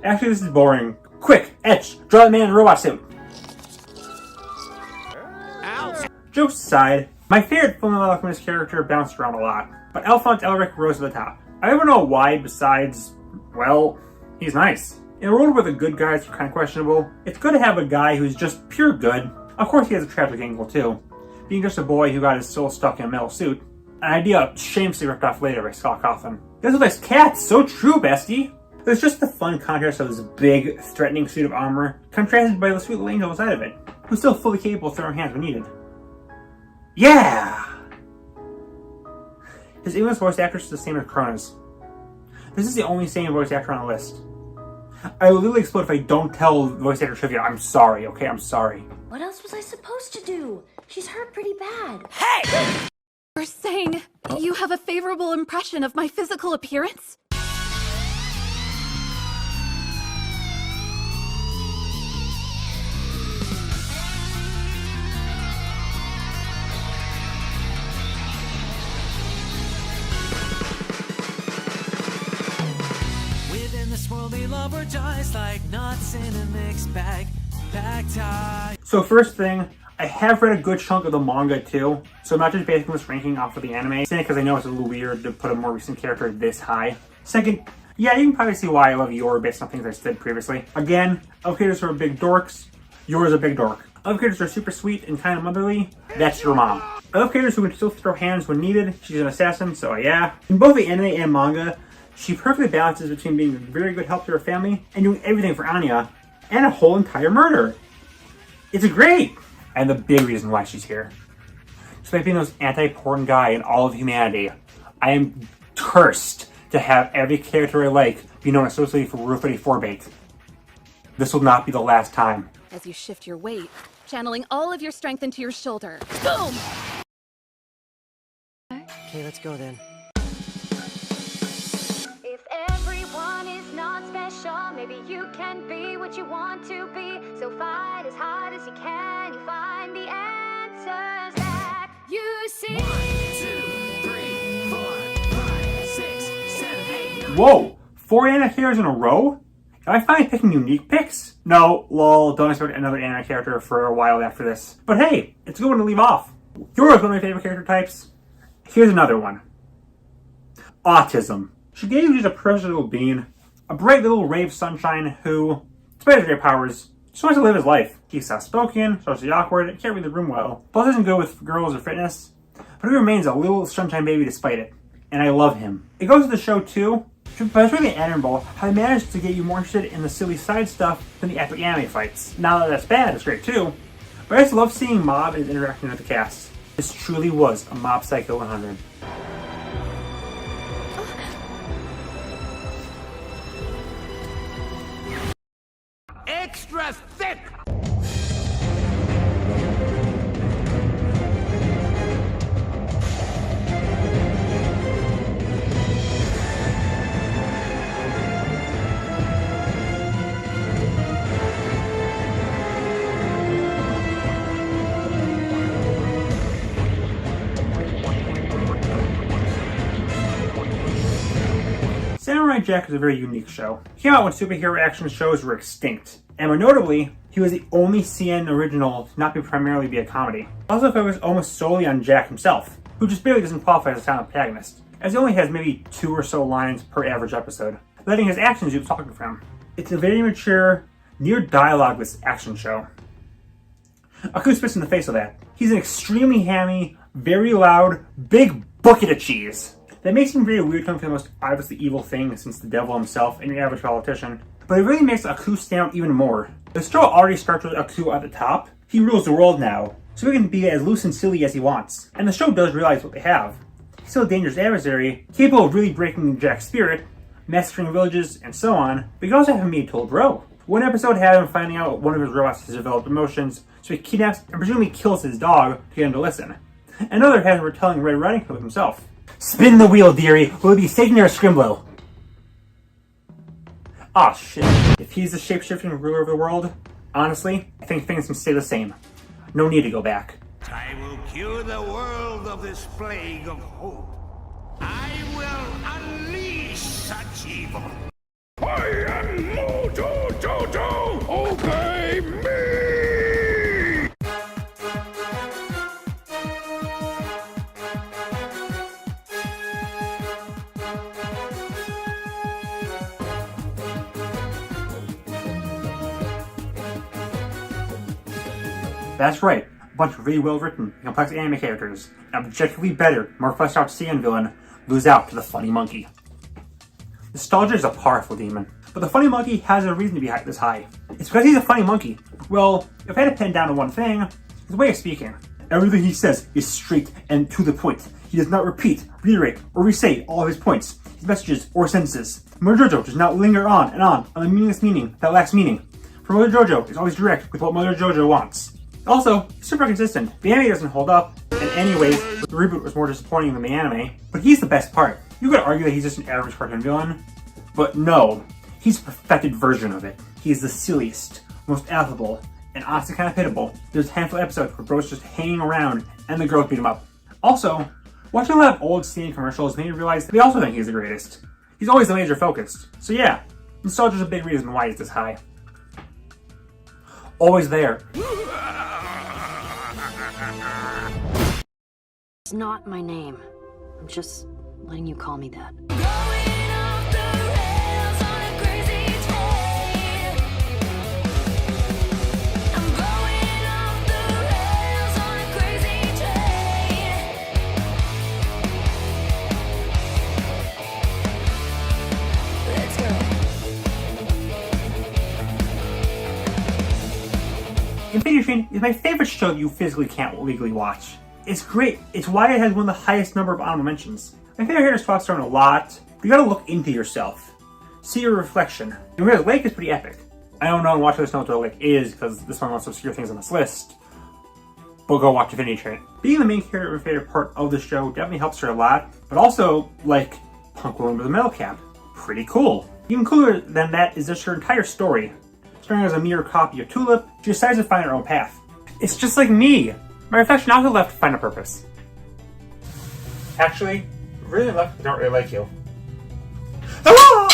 Actually, this is boring. Quick, etch, draw the man in a robot suit. Jokes aside, my favorite Full Metal Alchemist character bounced around a lot, but Alphonse Elric rose to the top. I don't know why besides, well, he's nice. In a world where the good guys are kind of questionable, it's good to have a guy who's just pure good. Of course he has a tragic angle too, being just a boy who got his soul stuck in a metal suit, an idea shamelessly ripped off later by Scott Cawthon. Those are nice cats, so true, bestie! There's just the fun contrast of this big, threatening suit of armor, contrasted by the sweet little angel inside of it, who's still fully capable of throwing hands when needed. Yeah! His English voice actress is the same as Crona's. This is the only same voice actor on the list. I will literally explode if I don't tell voice actor trivia. I'm sorry, okay? I'm sorry. What else was I supposed to do? She's hurt pretty bad. Hey! You're saying you have a favorable impression of my physical appearance? Like nuts in a mixed bag. So first thing, I have read a good chunk of the manga too, so I'm not just basing this ranking off of the anime, because I know it's a little weird to put a more recent character this high. Second, yeah, you can probably see why I love Yor based on things I said previously. Again, other characters are big dorks, Yor is a big dork. Other characters are super sweet and kind of motherly, that's your mom. Other characters who can still throw hands when needed, she's an assassin, so yeah. In both the anime and manga, she perfectly balances between being a very good help to her family and doing everything for Anya, and a whole entire murder. It's great! And the big reason why she's here. Despite being the most anti-porn guy in all of humanity, I am cursed to have every character I like be known associated for Rule 34 bait. This will not be the last time. As you shift your weight, channeling all of your strength into your shoulder. Boom! Okay, let's go then. If everyone is not special, maybe you can be what you want to be. So fight as hard as you can, you find the answers that you see. 1, 2, 3, 4, 5, 6, 7, 8. Whoa! 4 anime characters in a row? Am I finally picking unique picks? No, lol, don't expect another anime character for a while after this. But hey, it's a good one to leave off. Yor is one of my favorite character types. Here's another one. Autism. Shigeo is a precious little bean, a bright little ray of sunshine who, despite his great powers, just wants to live his life. He's soft-spoken, socially awkward, can't read the room well, plus isn't good with girls or fitness, but he remains a little sunshine baby despite it, and I love him. It goes to the show too, but it's really admirable how he managed to get you more interested in the silly side stuff than the epic anime fights. Now that that's bad, it's great too, but I just love seeing Mob and his interaction with the cast. This truly was a Mob Psycho 100. Extra thick! Samurai Jack is a very unique show. It came out when superhero action shows were extinct, and more notably, he was the only CN original to not primarily be a comedy. Also focused almost solely on Jack himself, who just barely doesn't qualify as a silent protagonist, as he only has maybe 2 or so lines per average episode, letting his actions do the talking for him. It's a very mature, near dialogueless action show. Aku spits in the face of that. He's an extremely hammy, very loud, big bucket of cheese. That makes him very weird coming from the most obviously evil thing since the devil himself and your average politician. But it really makes Aku stand out even more. The show already starts with Aku at the top. He rules the world now, so he can be as loose and silly as he wants. And the show does realize what they have. He's still a dangerous adversary, capable of really breaking Jack's spirit, massacring villages, and so on, but you can also have him be a total bro. One episode had him finding out one of his robots has developed emotions, so he kidnaps and presumably kills his dog to get him to listen. Another had him retelling Red Riding Hood himself. Spin the wheel, dearie. Will it be Satan or Scrimblow? Ah, shit. If he's the shape-shifting ruler of the world, honestly, I think things can stay the same. No need to go back. I will cure the world of this plague of hope. I will unleash such evil. I am Mojo Jojo! Obey me! That's right, a bunch of really well-written, complex anime characters, an objectively better, more fleshed-out Saiyan villain, lose out to the funny monkey. Nostalgia is a powerful demon, but the funny monkey has a reason to be this high. It's because he's a funny monkey. Well, if I had to pin down to one thing, his way of speaking. Everything he says is straight and to the point. He does not repeat, reiterate, or resay all of his points, his messages, or sentences. Mojo Jojo does not linger on the meaningless meaning that lacks meaning. For Mojo Jojo is always direct with what Mojo Jojo wants. Also, he's super consistent. The anime doesn't hold up, and anyways, the reboot was more disappointing than the anime, but he's the best part. You could argue that he's just an average cartoon villain, but no, he's a perfected version of it. He's the silliest, most affable, and honestly kind of pitiable. There's a handful of episodes where bro's just hanging around and the girls beat him up. Also, watching a lot of old Saiyan commercials made me realize that we also think he's the greatest. He's always the laser focused. So yeah, nostalgia's a big reason why he's this high. Always there. It's not my name. I'm just letting you call me that. Infinity Train is my favorite show that you physically can't legally watch. It's great. It's why it has one of the highest number of honorable mentions. My favorite character spots Stone a lot, but you gotta look into yourself. See your reflection. And Randall Lake is pretty epic. I don't know and watch this know what the Lake is, because this one wants to obscure things on this list. But go watch Infinity Train. Being the main character of my favorite part of the show definitely helps her a lot, but also, like, Punk Woman with a metal cap. Pretty cool. Even cooler than that is just her entire story. Starting as a mere copy of Tulip, she decides to find her own path. It's just like me. My reflection also left to find a purpose. Actually, really left don't really like you. Ah!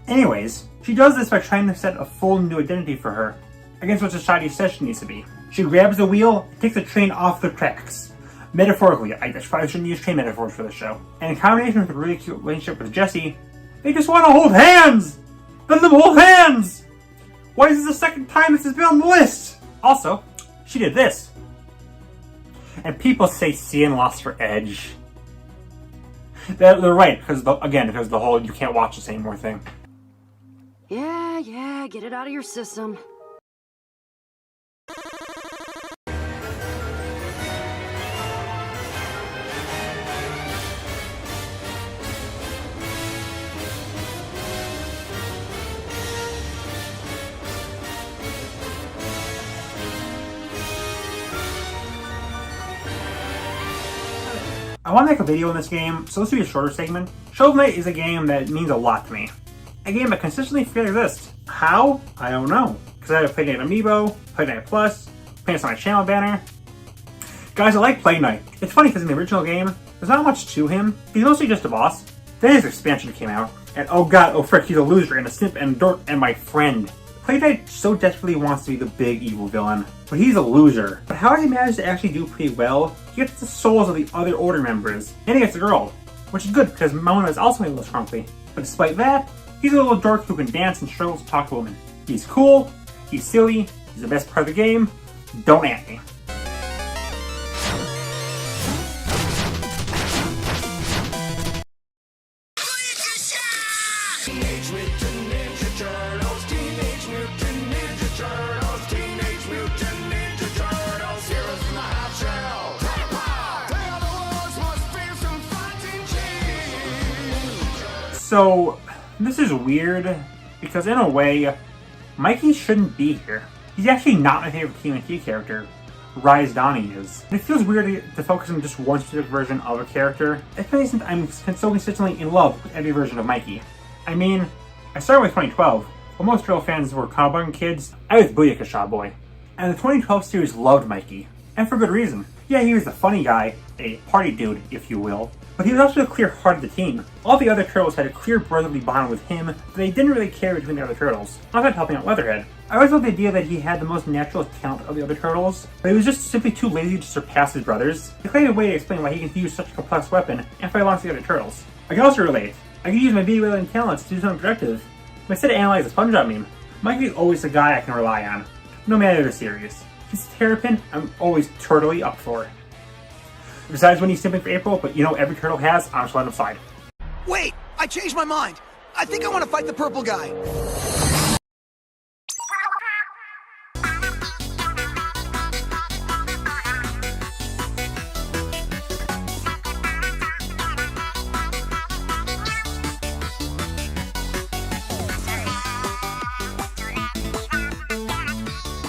Anyways, she does this by trying to set a full new identity for her, against what society says she needs to be. She grabs the wheel and takes the train off the tracks. Metaphorically, I probably shouldn't use train metaphors for this show. And in combination with a really cute relationship with Jesse, they just want to hold hands! Let them hold hands! Why is this the second time this has been on the list? Also, she did this. And people say Saiyan lost her edge. They're right, because because the whole you can't watch this anymore thing. Yeah, get it out of your system. I want to make a video in this game, so this will be a shorter segment. Shovel Knight is a game that means a lot to me. A game that consistently failed exists. How? I don't know. Because I have Play Knight Amiibo, Play Knight Plus, playing this on my channel banner. Guys, I like Play Knight. It's funny because in the original game, there's not much to him. He's mostly just a boss. Then his expansion came out, and oh god, oh frick, he's a loser and a simp and a dork and my friend. Play Knight so desperately wants to be the big evil villain, but he's a loser. But how he managed to actually do pretty well, he gets the souls of the other Order members, and he gets a girl. Which is good, because Mona is also a little scrumpy. But despite that, he's a little dork who can dance and struggles to talk to women. He's cool, he's silly, he's the best part of the game. Don't at me. So, this is weird, because in a way, Mikey shouldn't be here. He's actually not my favorite TMNT character. Rise Donnie is. And it feels weird to focus on just one specific version of a character, especially since I'm so consistently in love with every version of Mikey. I mean, I started with 2012, While most Turtle fans were comic book kids, I was Booyaka Shaw Boy. And the 2012 series loved Mikey. And for good reason. Yeah, he was a funny guy, a party dude, if you will, but he was also a clear heart of the team. All the other Turtles had a clear brotherly bond with him, but they didn't really care between the other Turtles. Not that helping out Leatherhead. I always loved the idea that he had the most natural talent of the other Turtles, but he was just simply too lazy to surpass his brothers. They created a way to explain why he can use such a complex weapon and fight alongside the other Turtles. I can also relate. I can use my video editing talents to do something productive. Instead of analyze a SpongeBob meme, Mikey is always the guy I can rely on, no matter the series. If he's a terrapin, I'm always totally up for it. Besides when he's simping for April, but you know every turtle has, I'm just letting him slide. Wait, I changed my mind. I think I want to fight the purple guy.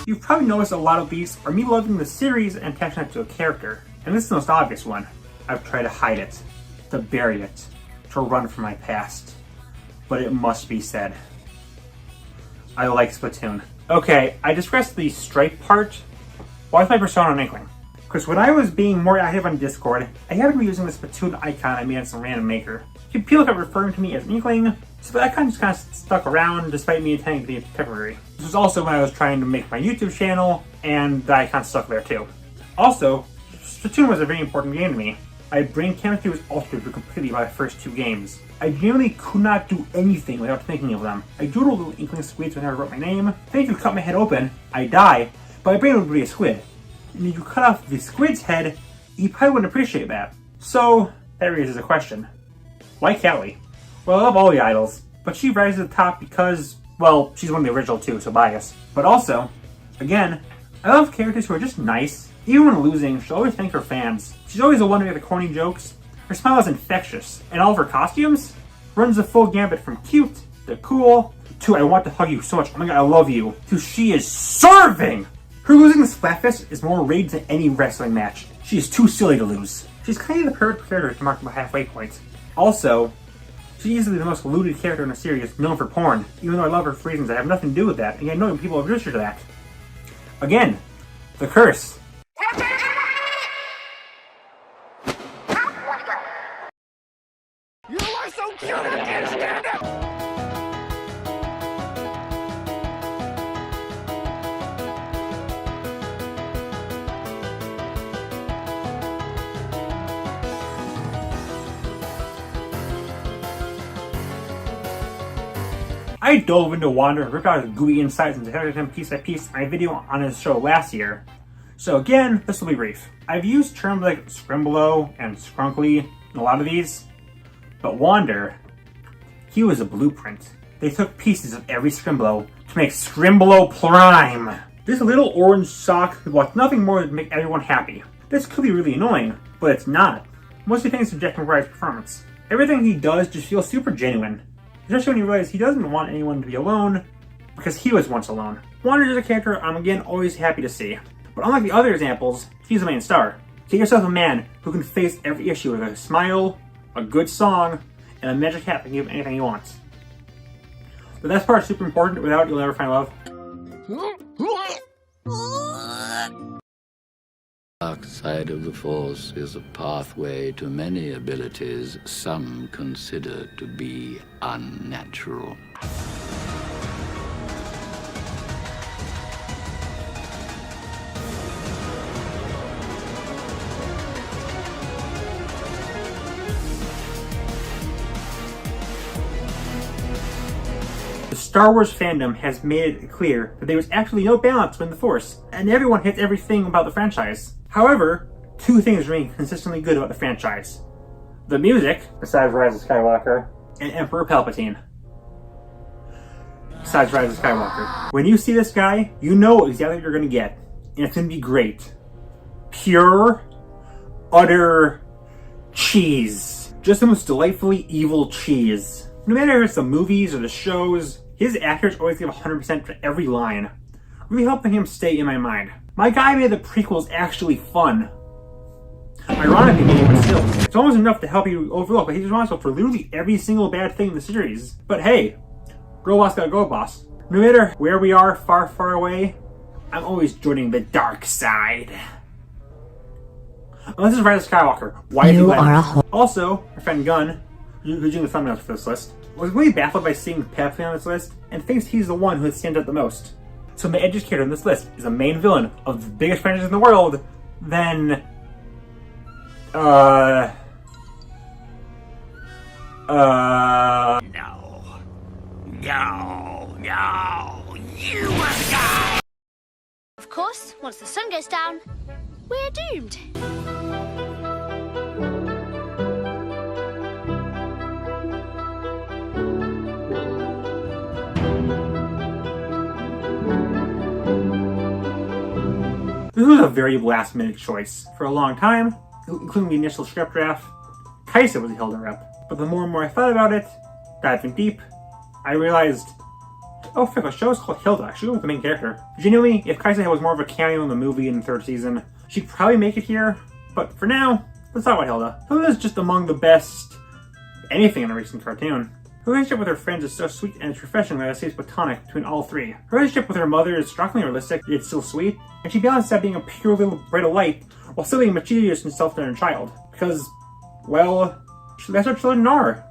You've probably noticed a lot of these are me loving the series and attaching it to a character. And this is the most obvious one. I've tried to hide it, to bury it, to run from my past. But it must be said. I like Splatoon. Okay, I discussed the stripe part. Why is my persona an Inkling? Because when I was being more active on Discord, I happened to be using the Splatoon icon I made on some random maker. People kept referring to me as an Inkling, so that icon just kind of stuck around despite me intending to be temporary. This was also when I was trying to make my YouTube channel, and the icon stuck there too. Also, Splatoon was a very important game to me. My brain chemistry was altered completely by the first 2 games. I genuinely could not do anything without thinking of them. I doodled little Inkling squids whenever I wrote my name. Then if you cut my head open, I die, but my brain would be a squid. And if you cut off the squid's head, you probably wouldn't appreciate that. So, that raises a question. Why Callie? Well, I love all the idols, but she rises to the top because, well, she's one of the original too, so bias. But also, again, I love characters who are just nice. Even when losing, she'll always thank her fans. She's always the one to make the corny jokes. Her smile is infectious, and all of her costumes runs the full gambit from cute to cool to I want to hug you so much, oh my god, I love you, to she is serving! Her losing the Splatfest is more rage than any wrestling match. She is too silly to lose. She's kind of the perfect character to mark my halfway point. Also, she's easily the most looted character in the series, known for porn, even though I love her for reasons that have nothing to do with that, and I know people have registered that. Again, the curse. You are so cute, I can't stand it! I dove into Wander and ripped out his gooey insides and detected him piece by piece in my video on his show last year. So again, this will be brief. I've used terms like Scrimblow and Scrunkly in a lot of these, but Wander, he was a blueprint. They took pieces of every Scrimblow to make Scrimblow Prime. This little orange sock wants nothing more than to make everyone happy. This could be really annoying, but it's not. Mostly thanks to Jack McBride's performance. Everything he does just feels super genuine. Especially when you realize he doesn't want anyone to be alone, because he was once alone. Wander is a character I'm again always happy to see. But unlike the other examples, he's the main star. Get yourself a man who can face every issue with a smile, a good song, and a magic hat that can give him anything he wants. But that part's super important, without it you'll never find love. Dark side of the Force is a pathway to many abilities some consider to be unnatural. The Star Wars fandom has made it clear that there was actually no balance within the Force, and everyone hates everything about the franchise. However, 2 things remain consistently good about the franchise. The music, besides Rise of Skywalker, and Emperor Palpatine, besides Rise of Skywalker. When you see this guy, you know exactly what you're going to get, and it's going to be great. Pure, utter cheese. Just the most delightfully evil cheese. No matter if it's the movies or the shows, his actors always give 100% for every line, really helping him stay in my mind. My guy made the prequels actually fun. Ironically, but still, it's almost enough to help you overlook, but he's responsible for literally every single bad thing in the series. But hey, girl boss gotta go, boss. No matter where we are, far, far away, I'm always joining the dark side. Unless it's Rise of Skywalker. Why You do are a that? Also, our friend Gunn, who's doing the thumbnails for this list, was really baffled by seeing Palpatine on this list and thinks he's the one who stands out the most. So the educator on this list is a main villain of the biggest franchise in the world, then No. You must die! Of course, once the sun goes down, we're doomed. This was a very last-minute choice. For a long time, including the initial script draft, Kaisa was the Hilda rep. But the more and more I thought about it, diving deep, I realized, oh frick, the show is called Hilda. She was the main character. Genuinely, if Kaisa was more of a cameo in the movie in the 3rd season, she'd probably make it here. But for now, let's talk about Hilda. Hilda is just among the best anything in a recent cartoon. Her relationship with her friends is so sweet and it's refreshing that it stays platonic between all three. Her relationship with her mother is shockingly realistic, yet still sweet, and she balances out being a pure little bright of light while still being a mischievous and self-centered child. Because, well, that's what children are.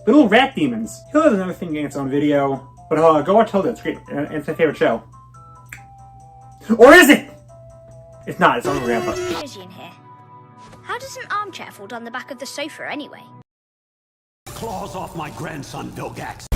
Little rat demons. Hilda is another thing getting its own video, but go watch Hilda, it's great, and it's my favorite show. Or is it? It's not, it's on Grandpa. Cozy in here. How does an armchair fall down the back of the sofa anyway? Claws off my grandson, Vilgax.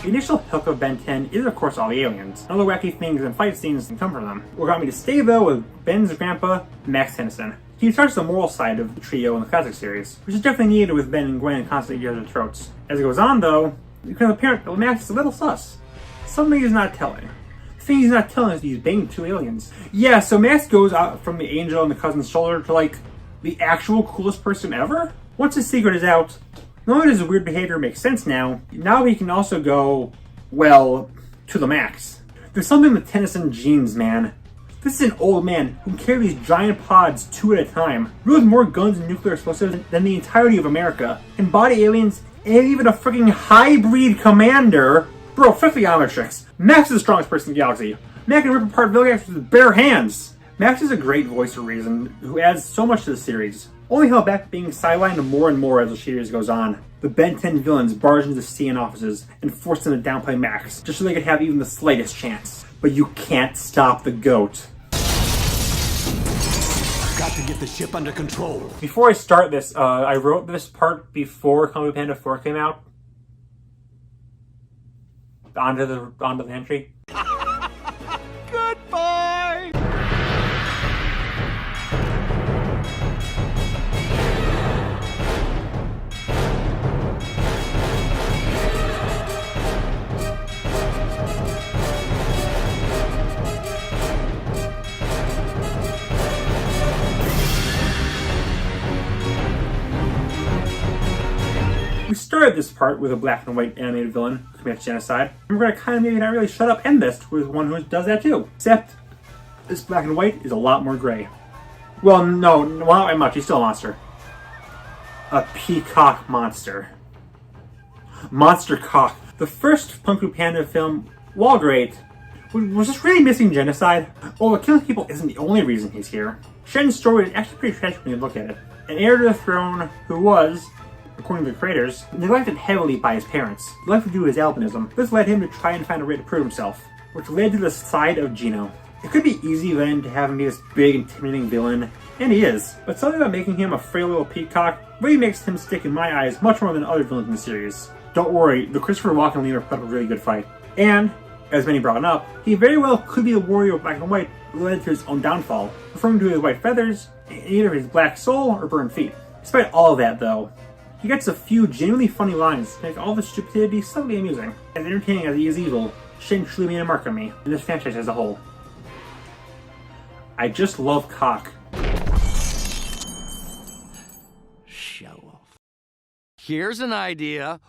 The initial hook of Ben 10 is of course all the aliens. All the wacky things and fight scenes that come from them. What got me to stay though was Ben's grandpa, Max Tennyson. He starts the moral side of the trio in the classic series, which is definitely needed with Ben and Gwen constantly at each other's throats. As it goes on though, it becomes apparent that Max is a little sus. Something he's not telling. The thing he's not telling is that he's banged 2 aliens. Yeah, so Max goes out from the angel on the cousin's shoulder to like, the actual coolest person ever? Once his secret is out, not only does his weird behavior make sense now he can also go, well, to the max. There's something with Tennyson genes, man. This is an old man who can carry these giant pods 2 at a time, with more guns and nuclear explosives than the entirety of America, and body aliens, and even a freaking hybrid commander. Bro, frick the Omnitrix. Max is the strongest person in the galaxy. Max can rip apart Vilgax with his bare hands. Max is a great voice for reason, who adds so much to the series, only held back being sidelined more and more as the series goes on. The Ben 10 villains barge into CN offices and force them to downplay Max, just so they could have even the slightest chance. But you can't stop the GOAT. Got to get the ship under control. Before I start this, I wrote this part before Kung Fu Panda 4 came out. Onto the entry. Goodbye! We started this part with a black and white animated villain who commits genocide. And we're going to kind of maybe not really shut up end this with one who does that too. Except, this black and white is a lot more gray. Well, no, not by much. He's still a monster. A peacock monster. Monster Cock. The first Kung Fu Panda film, while great, was just really missing genocide. Although killing people isn't the only reason he's here. Shen's story is actually pretty tragic when you look at it. An heir to the throne who was, according to the creators, neglected heavily by his parents, likely due to his albinism. This led him to try and find a way to prove himself, which led to the side of Gino. It could be easy then to have him be this big, intimidating villain, and he is, but something about making him a frail little peacock really makes him stick in my eyes much more than other villains in the series. Don't worry, the Christopher Walken leader put up a really good fight. And, as many brought up, he very well could be a warrior of black and white who led to his own downfall, referring to his white feathers, and either his black soul or burned feet. Despite all of that though, he gets a few genuinely funny lines to make all the stupidity slightly amusing. As entertaining as he is evil, Shin truly made a mark on me, and this franchise as a whole. I just love cock. show off. Here's an idea.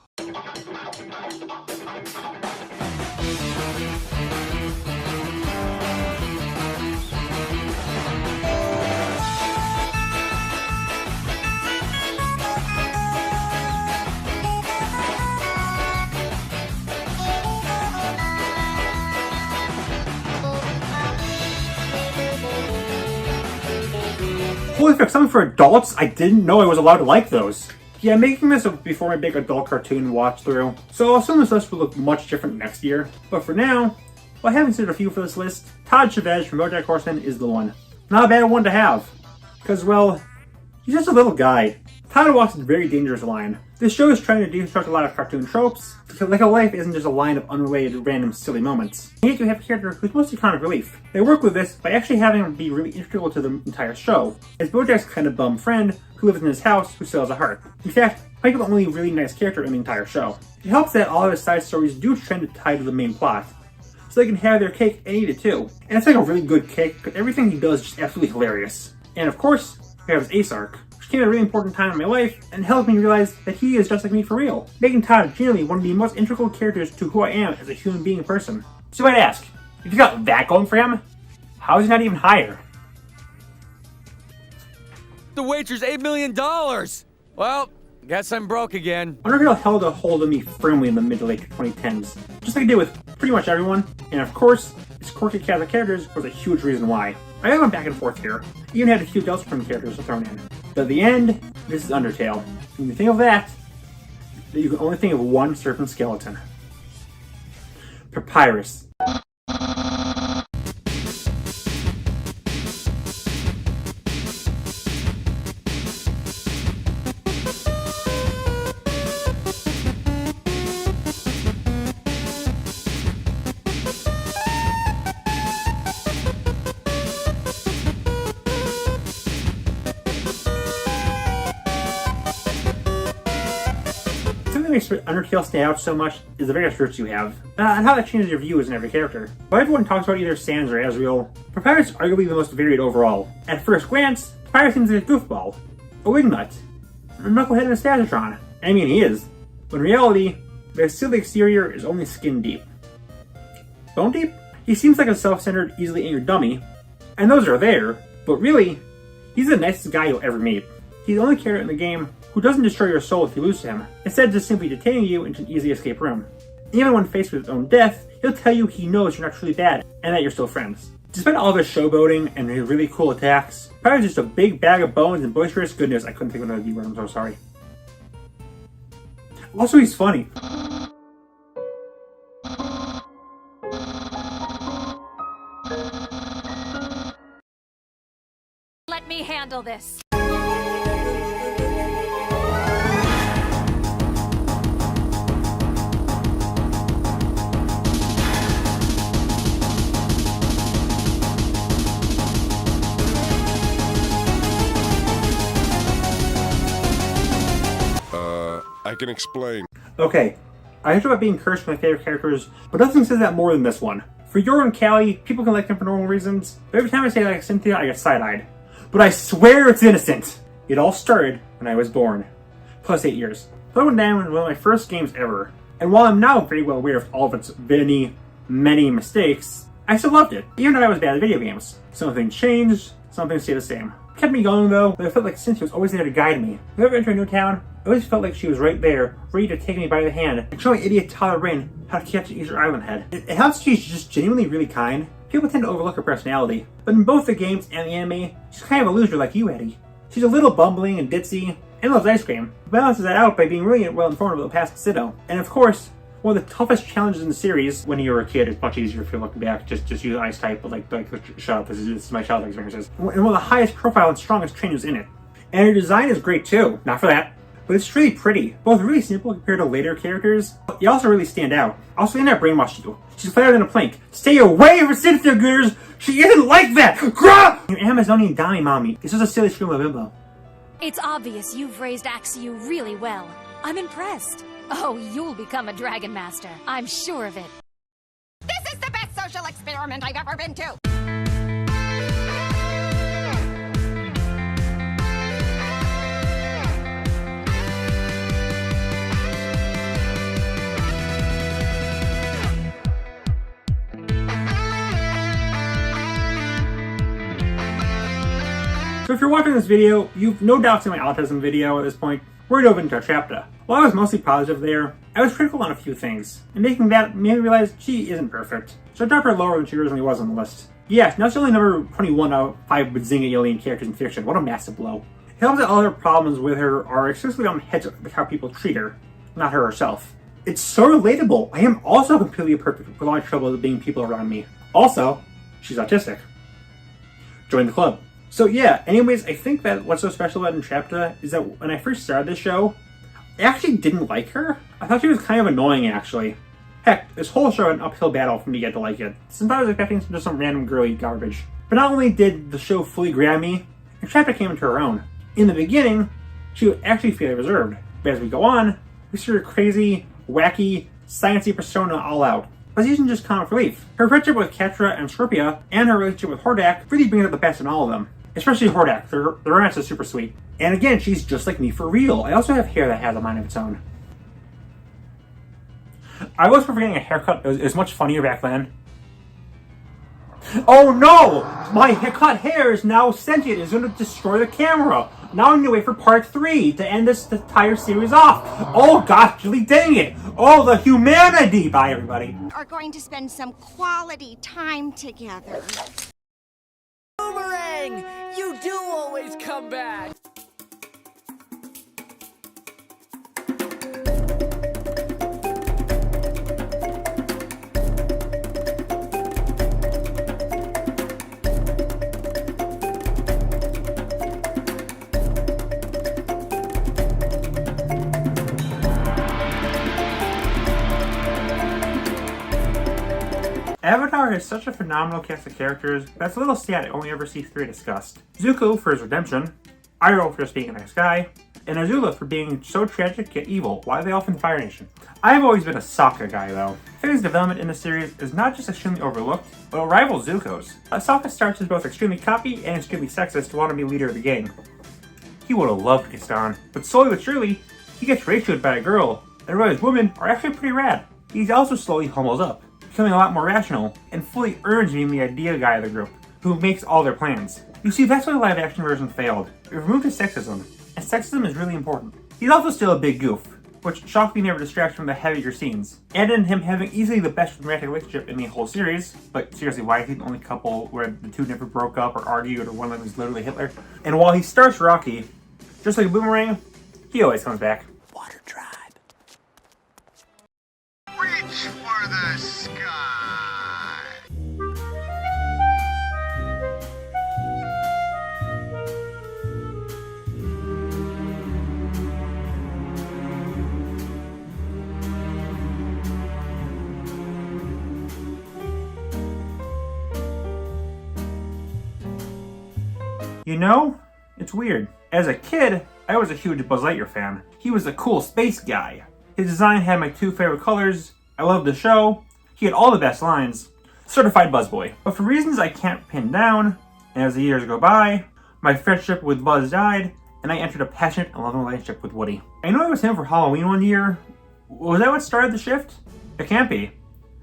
Holy fuck, something for adults? I didn't know I was allowed to like those. Yeah, I'm making this before my big adult cartoon watch through, so I'll assume this list will look much different next year. But for now, while I haven't considered a few for this list, Todd Chavez from BoJack Horseman is the one. Not a bad one to have. Because, well, he's just a little guy. Todd walks a very dangerous line. This show is trying to deconstruct a lot of cartoon tropes, because like a life isn't just a line of unrelated random silly moments. And yet you have a character who's mostly comic relief. They work with this by actually having him be really integral to the entire show, as BoJack's kind of bum friend who lives in his house who still has a heart. In fact, might be the only really nice character in the entire show. It helps that all of his side stories do trend to tie to the main plot, so they can have their cake and eat it too. And it's like a really good cake, because everything he does is just absolutely hilarious. And of course, we have his Ace arc, which came at a really important time in my life and helped me realize that he is just like me for real, making Todd genuinely one of the most integral characters to who I am as a human being person. So I'd ask, if you got that going for him, how is he not even higher? The wager's $8 million! Well, guess I'm broke again. Undertale held a hold of me firmly in the mid to late 2010s, just like it did with pretty much everyone, and of course, its quirky cast of characters was a huge reason why. I went back and forth here, even had a few Delta Spring characters thrown in. But at the end, this is Undertale. When you think of that, you can only think of one serpent skeleton. Papyrus. Something that makes Undertale stand out so much is the various roots you have, and how that changes your views in every character. While everyone talks about either Sans or Asriel, Papyrus is arguably the most varied overall. At first glance, Papyrus seems like a goofball, a wingnut, a knucklehead and a Statatron. I mean, he is. But in reality, the silly exterior is only skin deep. Bone deep? He seems like a self-centered, easily angered dummy, and those are there, but really, he's the nicest guy you'll ever meet. He's the only character in the game who doesn't destroy your soul if you lose to him, instead of just simply detaining you into an easy escape room. Even when faced with his own death, he'll tell you he knows you're not truly bad, and that you're still friends. Despite all of his showboating and his really cool attacks, Papyrus is just a big bag of bones and boisterous goodness. I couldn't think of another D word, I'm so sorry. Also, he's funny. Let me handle this. I can explain. Okay, I talked about being cursed with my favorite characters, but nothing says that more than this one. For Yor and Callie, people can like them for normal reasons, but every time I say I like Cynthia, I get side-eyed. But I swear it's innocent! It all started when I was born. Plus 8 years. Throwing Down was one of my first games ever, and while I'm now very well aware of all of its many mistakes, I still loved it, even though I was bad at video games. Some things changed, some things stayed the same. Kept me going though, but I felt like Cynthia was always there to guide me. Whenever I entered a new town, I always felt like she was right there, ready to take me by the hand and show my idiot toddler brain how to catch an Easter Island head. It helps she's just genuinely really kind. People tend to overlook her personality, but in both the games and the anime, she's kind of a loser like you, Eddie. She's a little bumbling and ditzy, and loves ice cream. Balances that out by being really well informed about the past of Siddo. And of course, one of the toughest challenges in the series, when you were a kid, it's much easier if you look back, just use Ice type, but like shut up, this is my childhood experiences. And one of the highest profile and strongest trainers in it. And her design is great too, not for that, but it's really pretty. Both really simple compared to later characters, but they also really stand out. Also, they not brainwash you. She's flatter than a plank. Stay away from Cynthia Gooders! She isn't like that! Grah! Your Amazonian dummy mommy. This is a silly scream of bimbo. It's obvious you've raised Axio really well. I'm impressed. Oh, you'll become a Dragon Master. I'm sure of it. This is the best social experiment I've ever been to! So if you're watching this video, you've no doubt seen my autism video at this point, where I dove into a chapter. While I was mostly positive there, I was critical on a few things, and making that made me realize she isn't perfect. So I dropped her lower than she originally was on the list. Yeah, now she's only number 21 out of 5 bazinga alien characters in fiction. What a massive blow. It helps that other problems with her are exclusively on the heads of how people treat her, not her herself. It's so relatable. I am also completely imperfect with a lot of trouble with being people around me. Also, she's autistic. Join the club. So yeah, anyways, I think that what's so special about Entrapta is that when I first started this show, I actually didn't like her. I thought she was kind of annoying, actually. Heck, this whole show had an uphill battle for me to get to like it, since I was expecting just some random girly garbage. But not only did the show fully grab me, Entrapta came into her own. In the beginning, she was actually fairly reserved, but as we go on, we see her crazy, wacky, sciencey persona all out. But she's just comic relief. Her friendship with Catra and Scorpia, and her relationship with Hordak really brings out the best in all of them. Especially Hordak, the romance is super sweet. And again, she's just like me for real. I also have hair that has a mind of its own. I was for getting a haircut. It was much funnier back then. Oh no! My cut hair is now sentient. It's going to destroy the camera. Now I need to wait for part 3 to end this entire series off. Oh gosh, really dang it. Oh, the humanity. Bye, everybody. Are going to spend some quality time together. Boomerang! You do always come back! Avatar has such a phenomenal cast of characters, but it's a little sad I only ever see 3 discussed. Zuko for his redemption, Iroh for just being a nice guy, and Azula for being so tragic yet evil. Why are they off in the Fire Nation? I've always been a Sokka guy though. His development in the series is not just extremely overlooked, but it rivals Zuko's. Sokka starts as both extremely cocky and extremely sexist to want to be leader of the gang. He would have loved Gaston, but slowly but surely, he gets ratioed by a girl, and realizes women are actually pretty rad. He also slowly humbles up, becoming a lot more rational, and fully earns being the idea guy of the group, who makes all their plans. You see, that's why the live action version failed. It removed his sexism, and sexism is really important. He's also still a big goof, which shockingly never distracts from the heavier scenes, and in him having easily the best romantic relationship in the whole series. But seriously, why is he the only couple where the two never broke up or argued, or one of them is literally Hitler? And while he starts rocky, just like a boomerang, he always comes back. Water Tribe. Reach for the sky. You know, it's weird. As a kid, I was a huge Buzz Lightyear fan. He was a cool space guy. His design had my 2 favorite colors. I loved the show. He had all the best lines. Certified Buzzboy. But for reasons I can't pin down, and as the years go by, my friendship with Buzz died, and I entered a passionate and loving relationship with Woody. I know I was him for Halloween one year. Was that what started the shift? It can't be.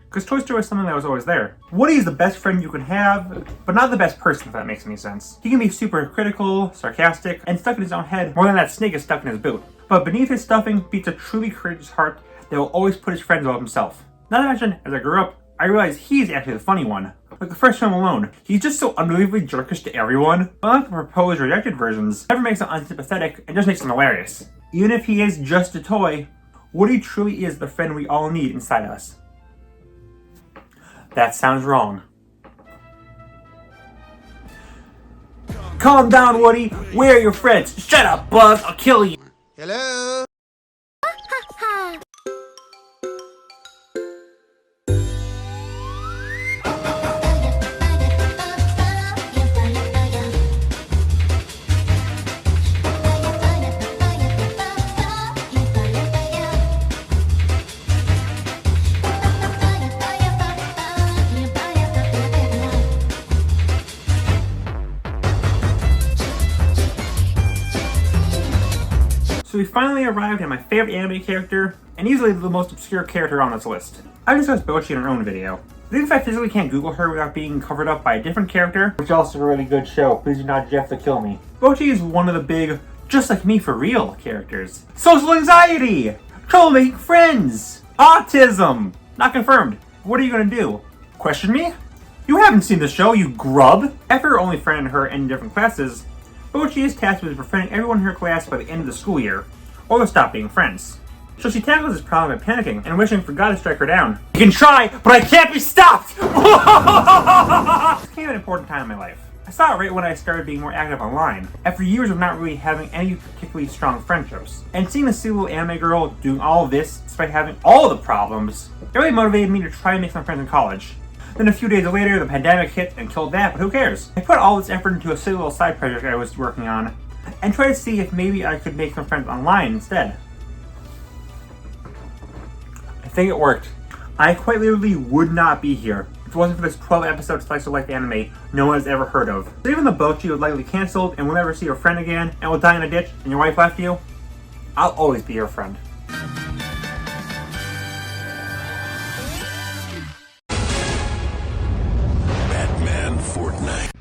Because Toy Story was something that was always there. Woody is the best friend you can have, but not the best person, if that makes any sense. He can be super critical, sarcastic, and stuck in his own head more than that snake is stuck in his boot. But beneath his stuffing beats a truly courageous heart that will always put his friends above himself. Not to mention, as I grew up, I realized he's actually the funny one. Like the first film alone, he's just so unbelievably jerkish to everyone. Unlike the proposed rejected versions, never makes him unsympathetic and just makes him hilarious. Even if he is just a toy, Woody truly is the friend we all need inside us. That sounds wrong. Calm down, Woody. Where are your friends? Shut up, Buzz. I'll kill you. Hello? So we finally arrived at my favorite anime character, and easily the most obscure character on this list. I discussed Bocchi in our own video. Even if I physically can't Google her without being covered up by a different character, which is also a really good show, please do not have to kill me. Bocchi is one of the big, just like me for real characters. Social anxiety! Trouble making friends! Autism! Not confirmed. What are you gonna do? Question me? You haven't seen the show, you grub! After only friending her in different classes, Bocchi is tasked with befriending everyone in her class by the end of the school year, or they'll stop being friends. So she tackles this problem by panicking and wishing for God to strike her down. I can try, but I can't be stopped! This came at an important time in my life. I saw it right when I started being more active online, after years of not really having any particularly strong friendships. And seeing this silly little anime girl doing all of this, despite having all the problems, it really motivated me to try and make some friends in college. Then a few days later, the pandemic hit and killed that, but who cares? I put all this effort into a silly little side project I was working on, and tried to see if maybe I could make some friends online instead. I think it worked. I quite literally would not be here if it wasn't for this 12-episode slice of life anime no one has ever heard of. So even though Bocchi was likely cancelled and will never see your friend again and will die in a ditch and your wife left you, I'll always be your friend. Batman Fortnite.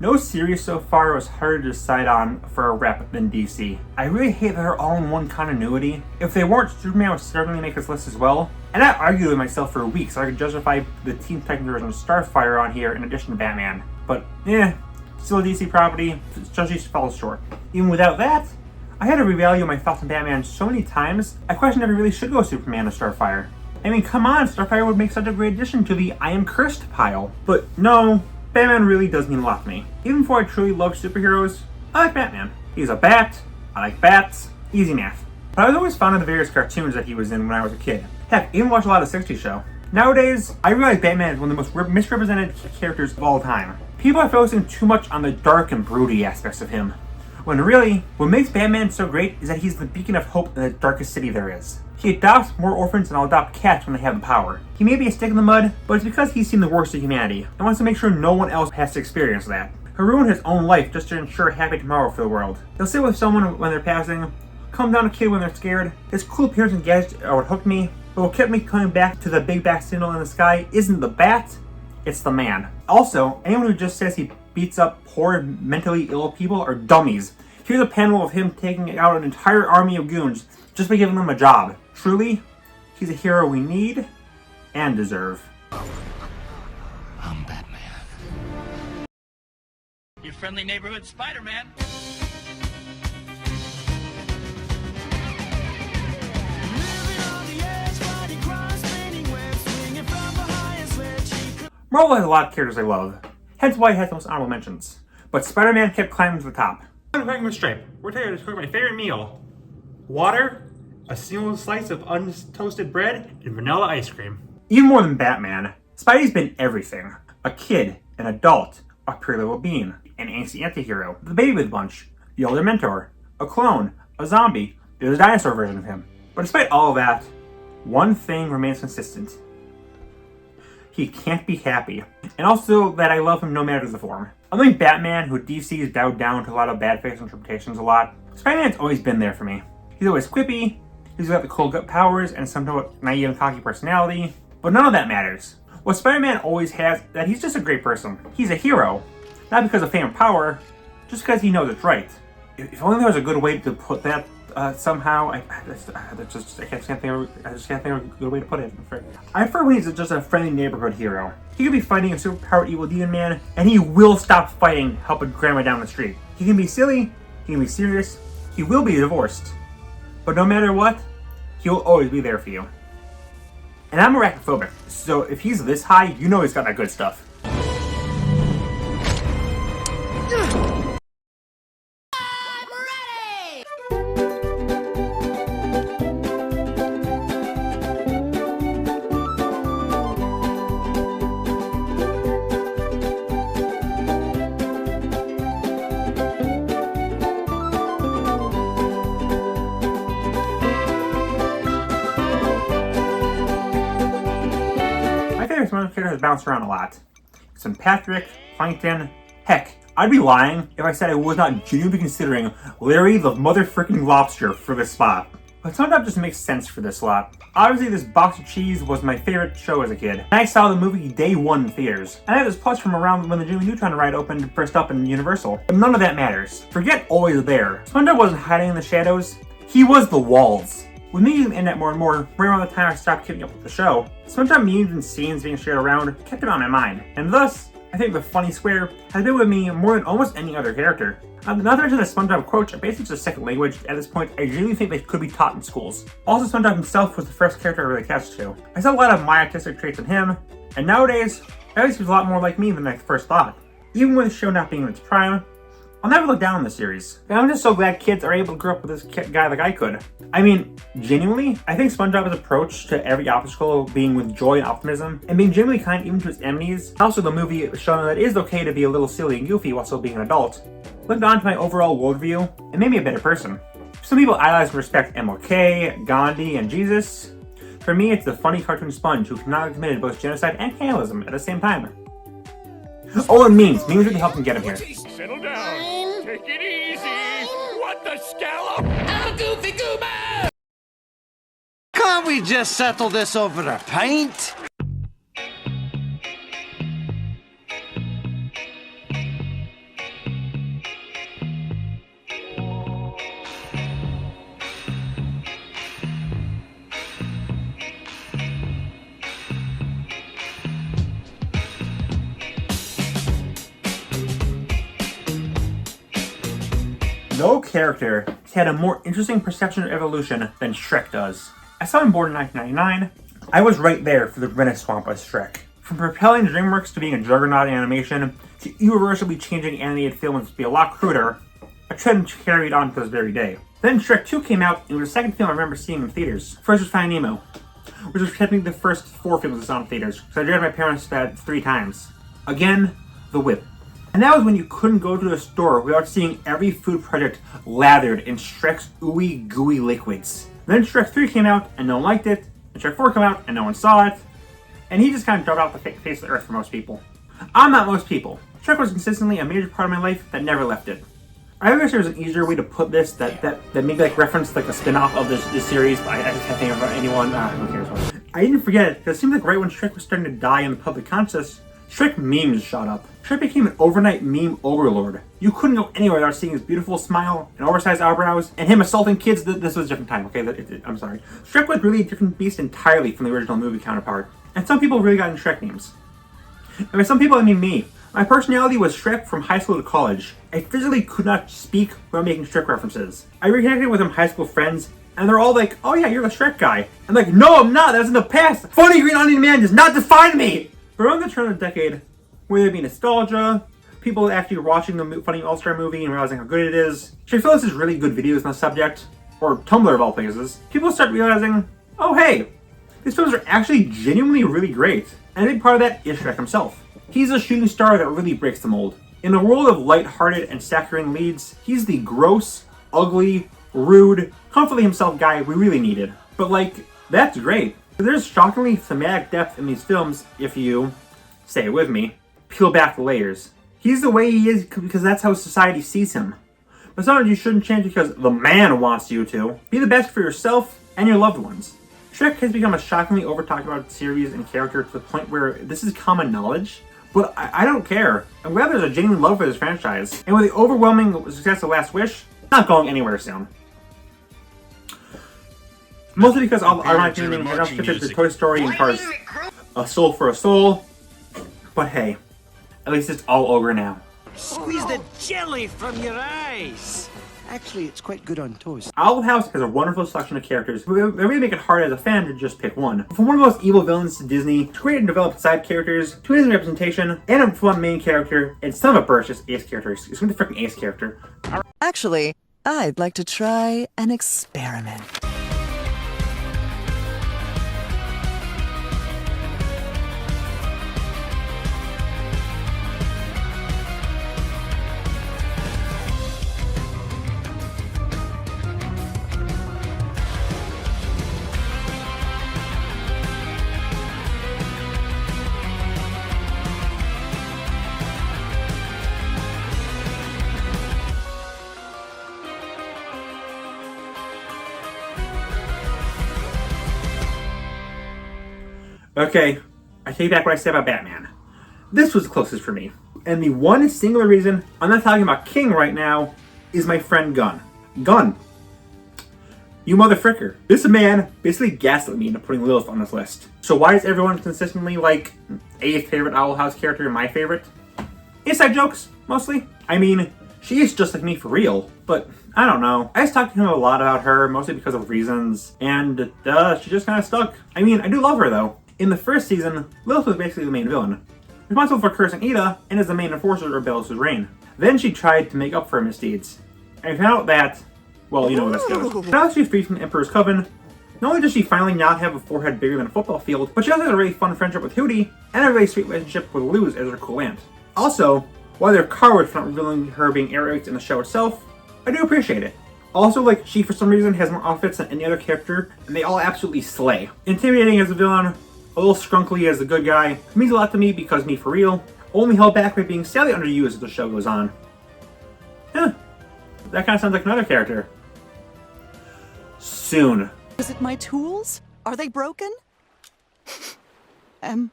No series so far was harder to decide on for a rep than DC. I really hate that they're all in one continuity. If they weren't, Superman would certainly make this list as well. And I argued with myself for weeks so I could justify the Teen Titans version of Starfire on here in addition to Batman. But, still a DC property, just falls short. Even without that, I had to revalue my thoughts on Batman so many times, I questioned if I really should go Superman or Starfire. I mean, come on, Starfire would make such a great addition to the I am cursed pile. But no, Batman really does mean a lot to me. Even before I truly love superheroes, I like Batman. He's a bat, I like bats, easy math. But I was always fond of the various cartoons that he was in when I was a kid. Heck, even watched a lot of the 60s show. Nowadays, I realize Batman is one of the most misrepresented characters of all time. People are focusing too much on the dark and broody aspects of him. When really, what makes Batman so great is that he's the beacon of hope in the darkest city there is. He adopts more orphans than I'll adopt cats when they have the power. He may be a stick in the mud, but it's because he's seen the worst of humanity and wants to make sure no one else has to experience that. He'll ruin his own life just to ensure a happy tomorrow for the world. He'll sit with someone when they're passing, calm down a kid when they're scared. His cool appearance and gadgets are what hooked me, but what kept me coming back to the big back signal in the sky isn't the bat, it's the man. Also, anyone who just says he beats up poor, mentally ill people are dummies. Here's a panel of him taking out an entire army of goons just by giving them a job. Truly, he's a hero we need and deserve. I'm Batman. Your friendly neighborhood Spider-Man. Marvel has a lot of characters I love, hence why it has the most honorable mentions. But Spider-Man kept climbing to the top. I'm going with Stripe. We're taking to cook my favorite meal. Water, a single slice of untoasted bread, and vanilla ice cream. Even more than Batman, Spidey's been everything. A kid, an adult, a pure little being, an angsty anti-hero, the baby with bunch, the older mentor, a clone, a zombie, there's a dinosaur version of him. But despite all of that, one thing remains consistent. He can't be happy. And also that I love him no matter the form. Unlike Batman, who DC has bowed down to a lot of bad face interpretations a lot, Spider-Man's always been there for me. He's always quippy, he's got the cool gut powers and somewhat naive and cocky personality, but none of that matters. What Spider-Man always has is that he's just a great person. He's a hero, not because of fame or power, just because he knows it's right. If only there was a good way to put that somehow. I just can't think of a good way to put it. I prefer when he's just a friendly neighborhood hero. He could be fighting a superpowered evil demon man, and he will stop fighting helping grandma down the street. He can be silly, he can be serious, he will be divorced. But no matter what, he will always be there for you. And I'm arachnophobic, so if he's this high, you know he's got that good stuff. favorite SpongeBob character has bounced around a lot. St. Patrick, Plankton, heck, I'd be lying if I said I was not genuinely considering Larry the motherfucking Lobster for this spot. But SpongeBob just makes sense for this slot. Obviously, this box of cheese was my favorite show as a kid. And I saw the movie day one in theaters. And I had this plush from around when the Jimmy Neutron ride opened first up in Universal. But none of that matters. Forget Always There. SpongeBob wasn't hiding in the shadows. He was the walls. With me using the internet more and more, right around the time I stopped keeping up with the show, SpongeBob memes and scenes being shared around kept it on my mind. And thus, I think the funny square has been with me more than almost any other character. Not to mention that SpongeBob quotes are basically just a second language. At this point, I really think they could be taught in schools. Also, SpongeBob himself was the first character I really attached to. I saw a lot of my artistic traits in him, and nowadays, I always seems a lot more like me than I first thought. Even with the show not being in its prime, I'll never look down on the series. And I'm just so glad kids are able to grow up with this guy like I could. I mean, genuinely, I think SpongeBob's approach to every obstacle being with joy and optimism, and being genuinely kind even to his enemies, also the movie showing that it is okay to be a little silly and goofy while still being an adult, looked on to my overall worldview and made me a better person. Some people idolize and respect MLK, Gandhi, and Jesus. For me, it's the funny cartoon sponge who cannot committed both genocide and cannibalism at the same time. Oh, and memes. Memes really helped him get him here. Settle down. Take it easy. What the scallop? I'm a goofy goober! Can't we just settle this over a pint? No character has had a more interesting perception of evolution than Shrek does. I saw him born in 1999. I was right there for the renaissance of Shrek. From propelling DreamWorks to being a juggernaut in animation, to irreversibly changing animated films to be a lot cruder, a trend carried on to this very day. Then Shrek 2 came out, and it was the second film I remember seeing in theaters. First was Finding Nemo, which was technically the first 4 films I saw in theaters, because I dragged my parents to that 3 times. Again, The Whip. And that was when you couldn't go to a store without seeing every food product lathered in Shrek's ooey gooey liquids. Then Shrek 3 came out and no one liked it, and Shrek 4 came out and no one saw it, and he just kind of dropped off the face of the earth for most people. I'm not most people. Shrek was consistently a major part of my life that never left it. I wish there was an easier way to put this that maybe like reference like a spin-off of this series, but I just can't think of anyone. Who cares? I didn't forget it, because it seemed like right when Shrek was starting to die in the public consciousness, Shrek memes shot up. Shrek became an overnight meme overlord. You couldn't go anywhere without seeing his beautiful smile and oversized eyebrows, and him assaulting kids. This was a different time, okay? I'm sorry. Shrek was really a different beast entirely from the original movie counterpart, and some people really got into Shrek memes. And by some people, I mean me. My personality was Shrek from high school to college. I physically could not speak without making Shrek references. I reconnected with some high school friends, and they're all like, "Oh yeah, you're the Shrek guy." I'm like, "No, I'm not. That's in the past. Funny Green Onion Man does not define me." But around the turn of the decade, whether it be nostalgia, people actually watching the funny All-Star movie and realizing how good it is, Shrek Phyllis is really good videos on the subject, or Tumblr of all places, people start realizing, oh hey, these films are actually genuinely really great. And a big part of that is Shrek himself. He's a shooting star that really breaks the mold. In a world of light-hearted and saccharine leads, he's the gross, ugly, rude, comfortably himself guy we really needed. But like, that's great. There's shockingly thematic depth in these films if you, say it with me, peel back the layers. He's the way he is because that's how society sees him. But sometimes you shouldn't change because the man wants you to. Be the best for yourself and your loved ones. Shrek has become a shockingly over-talked about series and character to the point where this is common knowledge. But I don't care. I'm glad there's a genuine love for this franchise. And with the overwhelming success of Last Wish, it's not going anywhere soon. Mostly because all ironic meaning had enough to Toy Story and Cars A Soul for a Soul. But hey, at least it's all over now. Squeeze the jelly from your eyes. Actually, it's quite good on toast. Owl House has a wonderful selection of characters. They really make it hard as a fan to just pick one. From one of the most evil villains to Disney, to create and develop side characters, to amazing representation, and a fun main character, and son of a birch, just ace character. It's going to be freaking ace character. Actually, I'd like to try an experiment. Okay, I take back what I said about Batman. This was the closest for me. And the one singular reason I'm not talking about King right now is my friend Gunn. Gunn, you motherfricker. This man basically gaslit me into putting Lilith on this list. So why is everyone consistently like 8th favorite Owl House character and my favorite? Inside jokes, mostly. I mean, she is just like me for real, but I don't know. I just talked to him a lot about her, mostly because of reasons, and she just kind of stuck. I mean, I do love her though. In the first season, Lilith was basically the main villain, responsible for cursing Ida and is the main enforcer of Belos' reign. Then she tried to make up for her misdeeds. I found out that, well, you know where this goes. Now that she's freed from the Emperor's Coven, not only does she finally not have a forehead bigger than a football field, but she also has a really fun friendship with Hootie and a really sweet relationship with Luz as her cool aunt. Also, while they're cowards for not revealing her being Eric in the show itself, I do appreciate it. Also, like, she for some reason has more outfits than any other character, and they all absolutely slay. Intimidating as a villain, a little scrunkly as a good guy, it means a lot to me because me for real, only held back by being sadly underused as the show goes on. Huh. That kind of sounds like another character. Soon. Is it my tools? Are they broken? Am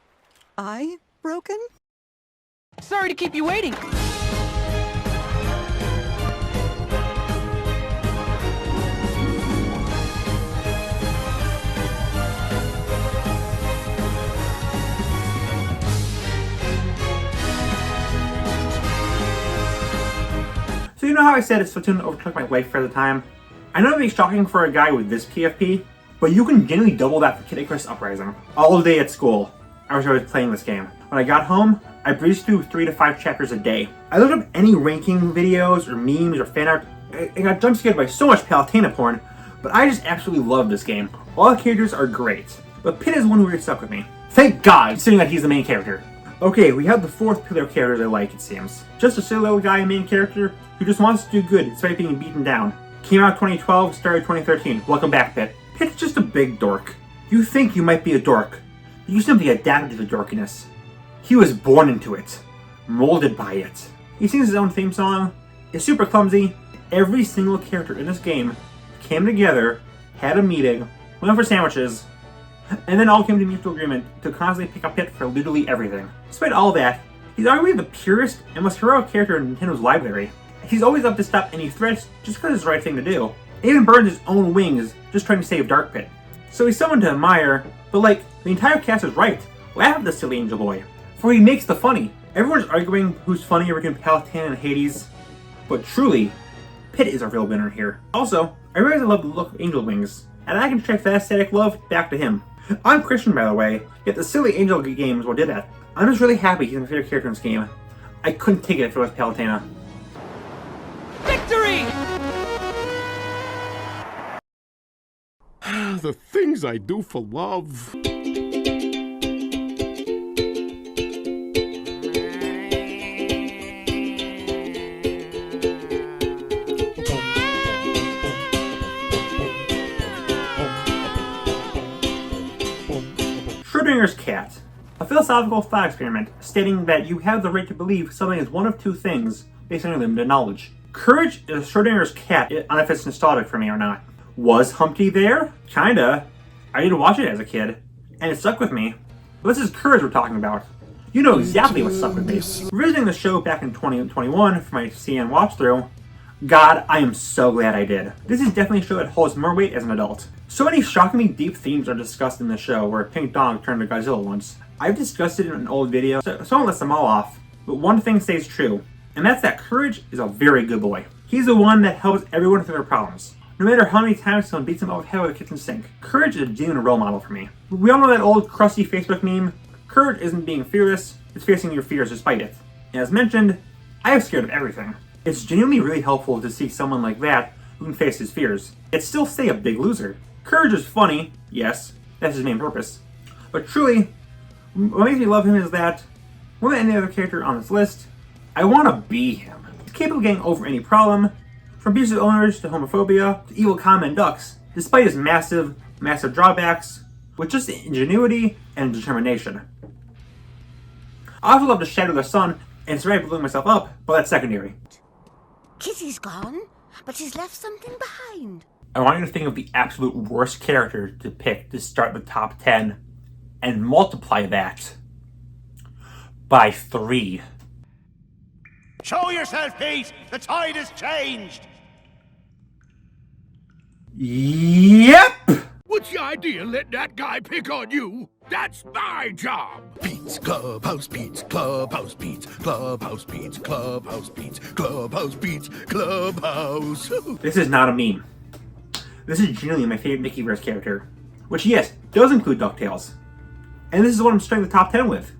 I broken? Sorry to keep you waiting. So you know how I said Splatoon overtook my life for the time? I know it'd be shocking for a guy with this PFP, but you can genuinely double that for Kid Icarus Uprising. All day at school, I was always playing this game. When I got home, I breezed through 3 to 5 chapters a day. I looked up any ranking videos or memes or fan art. I got jump scared by so much Palutena porn, but I just absolutely love this game. All the characters are great, but Pit is the one who really stuck with me. Thank God, considering that he's the main character. Okay, we have the 4th pillar character I like, it seems. Just a silly little guy main character who just wants to do good despite being beaten down. Came out 2012, started 2013. Welcome back, Pit. Pit's just a big dork. You think you might be a dork, but you simply adapted to the dorkiness. He was born into it, molded by it. He sings his own theme song, is super clumsy. Every single character in this game came together, had a meeting, went for sandwiches, and then all came to mutual agreement to constantly pick up Pit for literally everything. Despite all that, he's arguably the purest and most heroic character in Nintendo's library. He's always up to stop any threats just because it's the right thing to do. He even burns his own wings just trying to save Dark Pit. So he's someone to admire, but like, the entire cast is right. Laugh at the silly angel boy, for he makes the funny. Everyone's arguing who's funnier between Palutena and Hades, but truly, Pit is our real winner here. Also, I realize I love the look of angel wings, and I can track that aesthetic love back to him. I'm Christian, by the way, yet the silly angel game is what did that. I'm just really happy he's my favorite character in this game. I couldn't take it if it was Palutena. Victory! The things I do for love. Schrodinger's cat. A philosophical thought experiment stating that you have the right to believe something is one of two things based on your limited knowledge. Courage is Schrodinger's cat, on if it's nostalgic for me or not. Was Humpty there? Kinda. I did watch it as a kid, and it stuck with me. But this is Courage we're talking about. You know exactly what stuck with me. Revisiting the show back in 2021 for my CN watch-through, God, I am so glad I did. This is definitely a show that holds more weight as an adult. So many shockingly deep themes are discussed in the show, where a pink dog turned to Godzilla once. I've discussed it in an old video, so I won't list them all off. But one thing stays true, and that's that Courage is a very good boy. He's the one that helps everyone through their problems. No matter how many times someone beats him up with head with a kitchen sink, Courage is a genuine role model for me. We all know that old crusty Facebook meme, Courage isn't being fearless, it's facing your fears despite it. And as mentioned, I am scared of everything. It's genuinely really helpful to see someone like that who can face his fears, yet still stay a big loser. Courage is funny, yes, that's his main purpose. But truly, what makes me love him is that, more than any other character on this list, I want to be him. He's capable of getting over any problem, from abusive owners to homophobia to evil common ducks, despite his massive drawbacks, with just ingenuity and determination. I also love to shatter the sun and survive blowing myself up, but that's secondary. Kitty's gone, but she's left something behind. I want you to think of the absolute worst character to pick to start the top 10, and multiply that by 3. Show yourself, Pete! The tide has changed! Yep! What's the idea letting that guy pick on you? That's my job! Pete's Clubhouse, Pete's Clubhouse, Pete's Clubhouse, Pete's Clubhouse, Pete's Clubhouse, Pete's Clubhouse. This is not a meme. This is genuinely my favorite Mickeyverse character, which, yes, does include DuckTales. And this is what I'm starting the top 10 with.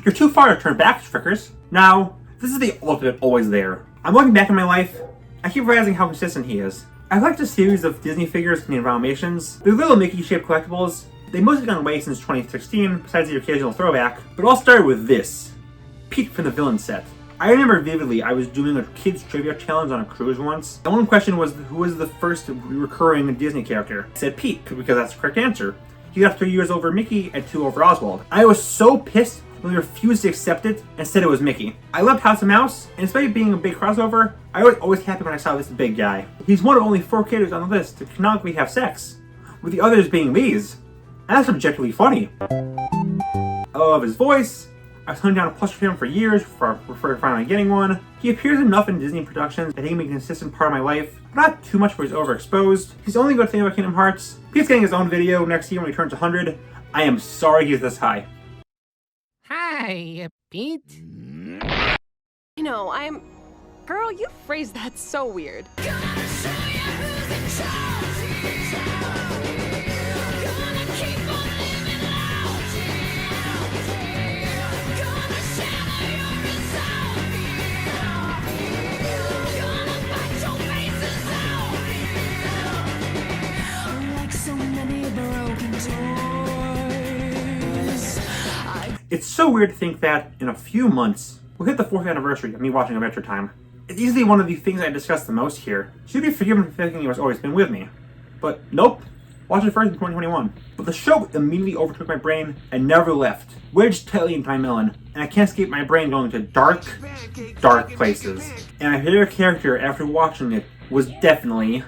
You're too far to turn back, Frickers. Now, this is the ultimate always there. I'm looking back in my life, I keep realizing how consistent he is. I've liked a series of Disney figures containing Animations. They're little Mickey-shaped collectibles. They've mostly gone away since 2016, besides the occasional throwback. But it all started with this. Pete from the Villain set. I remember vividly I was doing a kids trivia challenge on a cruise once. The one question was who was the first recurring Disney character. I said Pete, because that's the correct answer. He got 3 years over Mickey and 2 over Oswald. I was so pissed when they refused to accept it and said it was Mickey. I loved House of Mouse, and despite it being a big crossover, I was always happy when I saw this big guy. He's one of only 4 characters on the list to canonically have sex, with the others being these. And that's objectively funny. I love his voice. I was hunting down a plush for him for years before finally getting one. He appears enough in Disney productions that he can be a consistent part of my life, but not too much where he's overexposed. He's the only good thing about Kingdom Hearts. Pete's getting his own video next year when he turns 100. I am sorry he's this high. Hi, Pete. You know, Girl, you phrased that so weird. It's so weird to think that in a few months, we'll hit the 4th anniversary of me watching Adventure Time. It's easily one of the things I discuss the most here. Should be forgiven for thinking he has always been with me. But nope, watched it first in 2021. But the show immediately overtook my brain and never left. Wedged tightly into my melon, and I can't escape my brain going to dark, dark places. And my favorite character after watching it was definitely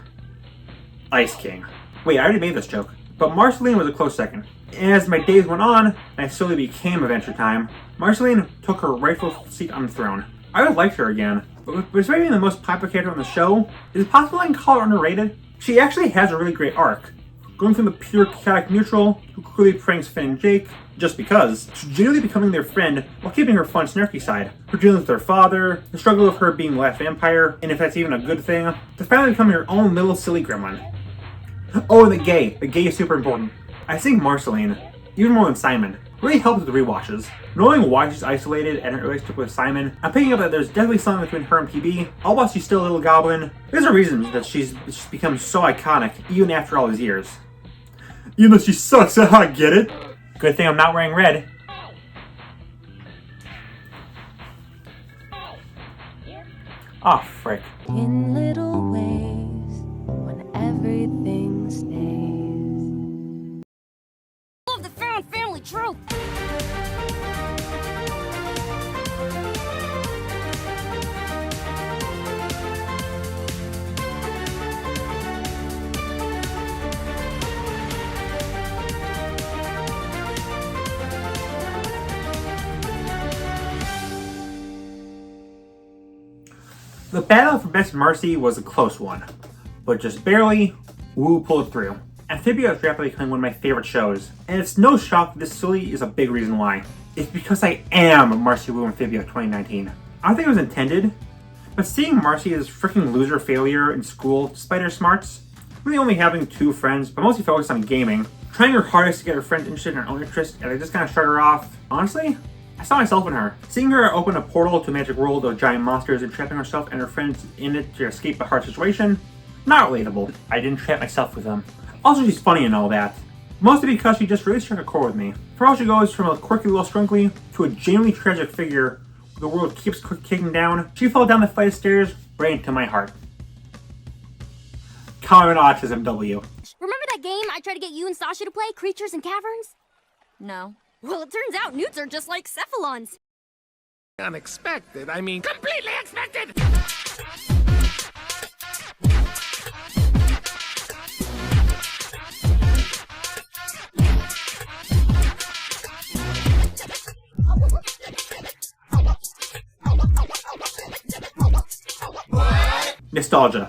Ice King. Wait, I already made this joke. But Marceline was a close second. As my days went on, and I slowly became Adventure Time, Marceline took her rightful seat on the throne. I always liked her again, but despite being the most popular character on the show, is it possible I can call her underrated? She actually has a really great arc, going from the pure chaotic neutral, who clearly pranks Finn and Jake, just because, to genuinely becoming their friend while keeping her fun snarky side. Her dealing with her father, the struggle of her being the last vampire, and if that's even a good thing, to finally becoming her own little silly gremlin. Oh, and the gay. The gay is super important. I think Marceline, even more than Simon, really helped with the rewatches. Knowing why she's isolated and her relationship with Simon, I'm picking up that there's definitely something between her and PB. All while she's still a little goblin, there's a reason that she's become so iconic even after all these years. Even though she sucks, I get it. Good thing I'm not wearing red. Oh, frick. In little ways, when everything stays. Love the found family trope. The battle for Best Marcy was a close one, but just barely, Wu pulled through. Amphibia is rapidly becoming one of my favorite shows, and it's no shock that this silly is a big reason why. It's because I am Marcy Wu Amphibia of 2019. I don't think it was intended, but seeing Marcy as freaking loser failure in school despite her smarts, really only having 2 friends, but mostly focused on gaming, trying her hardest to get her friends interested in her own interest, and I just kind of shut her off. Honestly, I saw myself in her. Seeing her open a portal to a magic world of giant monsters and trapping herself and her friends in it to escape a hard situation, not relatable. I didn't trap myself with them. Also, she's funny and all that. Mostly because she just really struck a chord with me. For how she goes from a quirky little strunkly to a genuinely tragic figure the world keeps kicking down, she fell down the flight of stairs right into my heart. Common Autism W. Remember that game I tried to get you and Sasha to play, Creatures and Caverns? No. Well, it turns out newts are just like cephalons. Unexpected. I mean, completely expected! Nostalgia.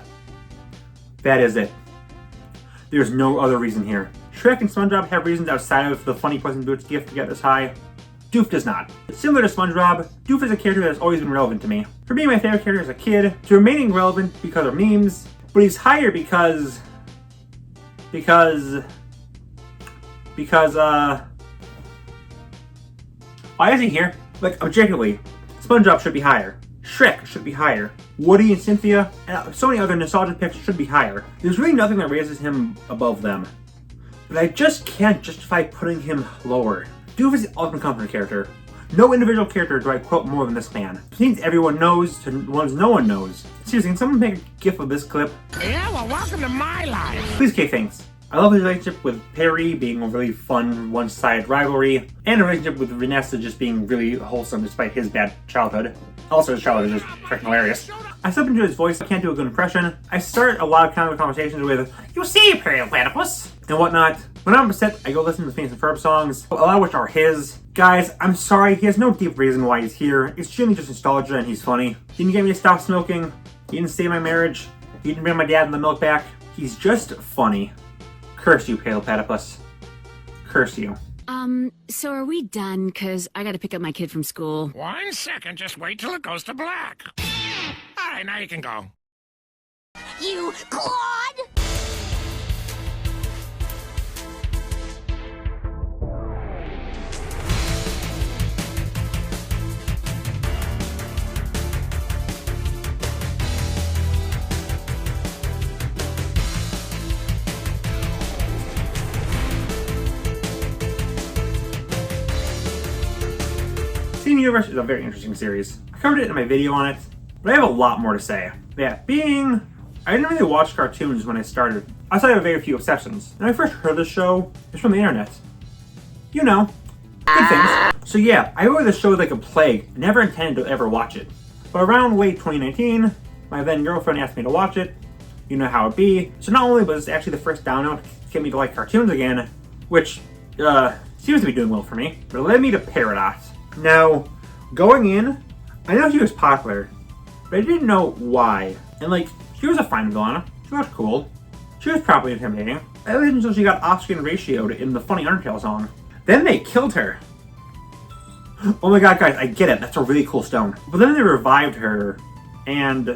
That is it. There's no other reason here. Shrek and SpongeBob have reasons outside of the funny Puss in Boots gift to get this high. Doof does not. Similar to SpongeBob, Doof is a character that has always been relevant to me. For being my favorite character as a kid, to remaining relevant because of memes, but he's higher because why is he here? Like, objectively, SpongeBob should be higher. Shrek should be higher. Woody and Cynthia, and so many other nostalgia picks should be higher. There's really nothing that raises him above them. But I just can't justify putting him lower. Doof is the ultimate comfort character. No individual character do I quote more than this man. Things everyone knows to ones no one knows. Seriously, can someone make a gif of this clip? Yeah, well, welcome to my life. Please, K, thanks. I love his relationship with Perry being a really fun one-sided rivalry, and a relationship with Vanessa just being really wholesome despite his bad childhood. Also, his childhood is just freaking hilarious. I slip into his voice, I can't do a good impression. I start a lot of kind of conversations with, "You see, Perry Platypus," and whatnot. When I'm upset, I go listen to Phineas and Ferb songs, a lot of which are his. Guys, I'm sorry, he has no deep reason why he's here. It's generally just nostalgia and he's funny. He didn't get me to stop smoking. He didn't save my marriage. He didn't bring my dad in the milk back. He's just funny. Curse you, Pale Platypus. Curse you. So are we done? Cause I gotta pick up my kid from school. 1 second, just wait till it goes to black. All right, now you can go. You Claude! Steven Universe is a very interesting series. I covered it in my video on it, but I have a lot more to say. That being, I didn't really watch cartoons when I started, outside of a very few exceptions. When I first heard the show, it was from the internet. You know, good things. So yeah, I avoided the show like a plague, never intended to ever watch it. But around late 2019, my then girlfriend asked me to watch it. You know how it be. So not only was it actually the first download to get me to like cartoons again, which seems to be doing well for me, but it led me to Peridot. Now, going in, I know she was popular, but I didn't know why. And like, she was a fine villain. She was cool. She was probably intimidating. At least until she got off-screen ratioed in the funny Undertale song. Then they killed her. Oh my god, guys, I get it. That's a really cool stone. But then they revived her, and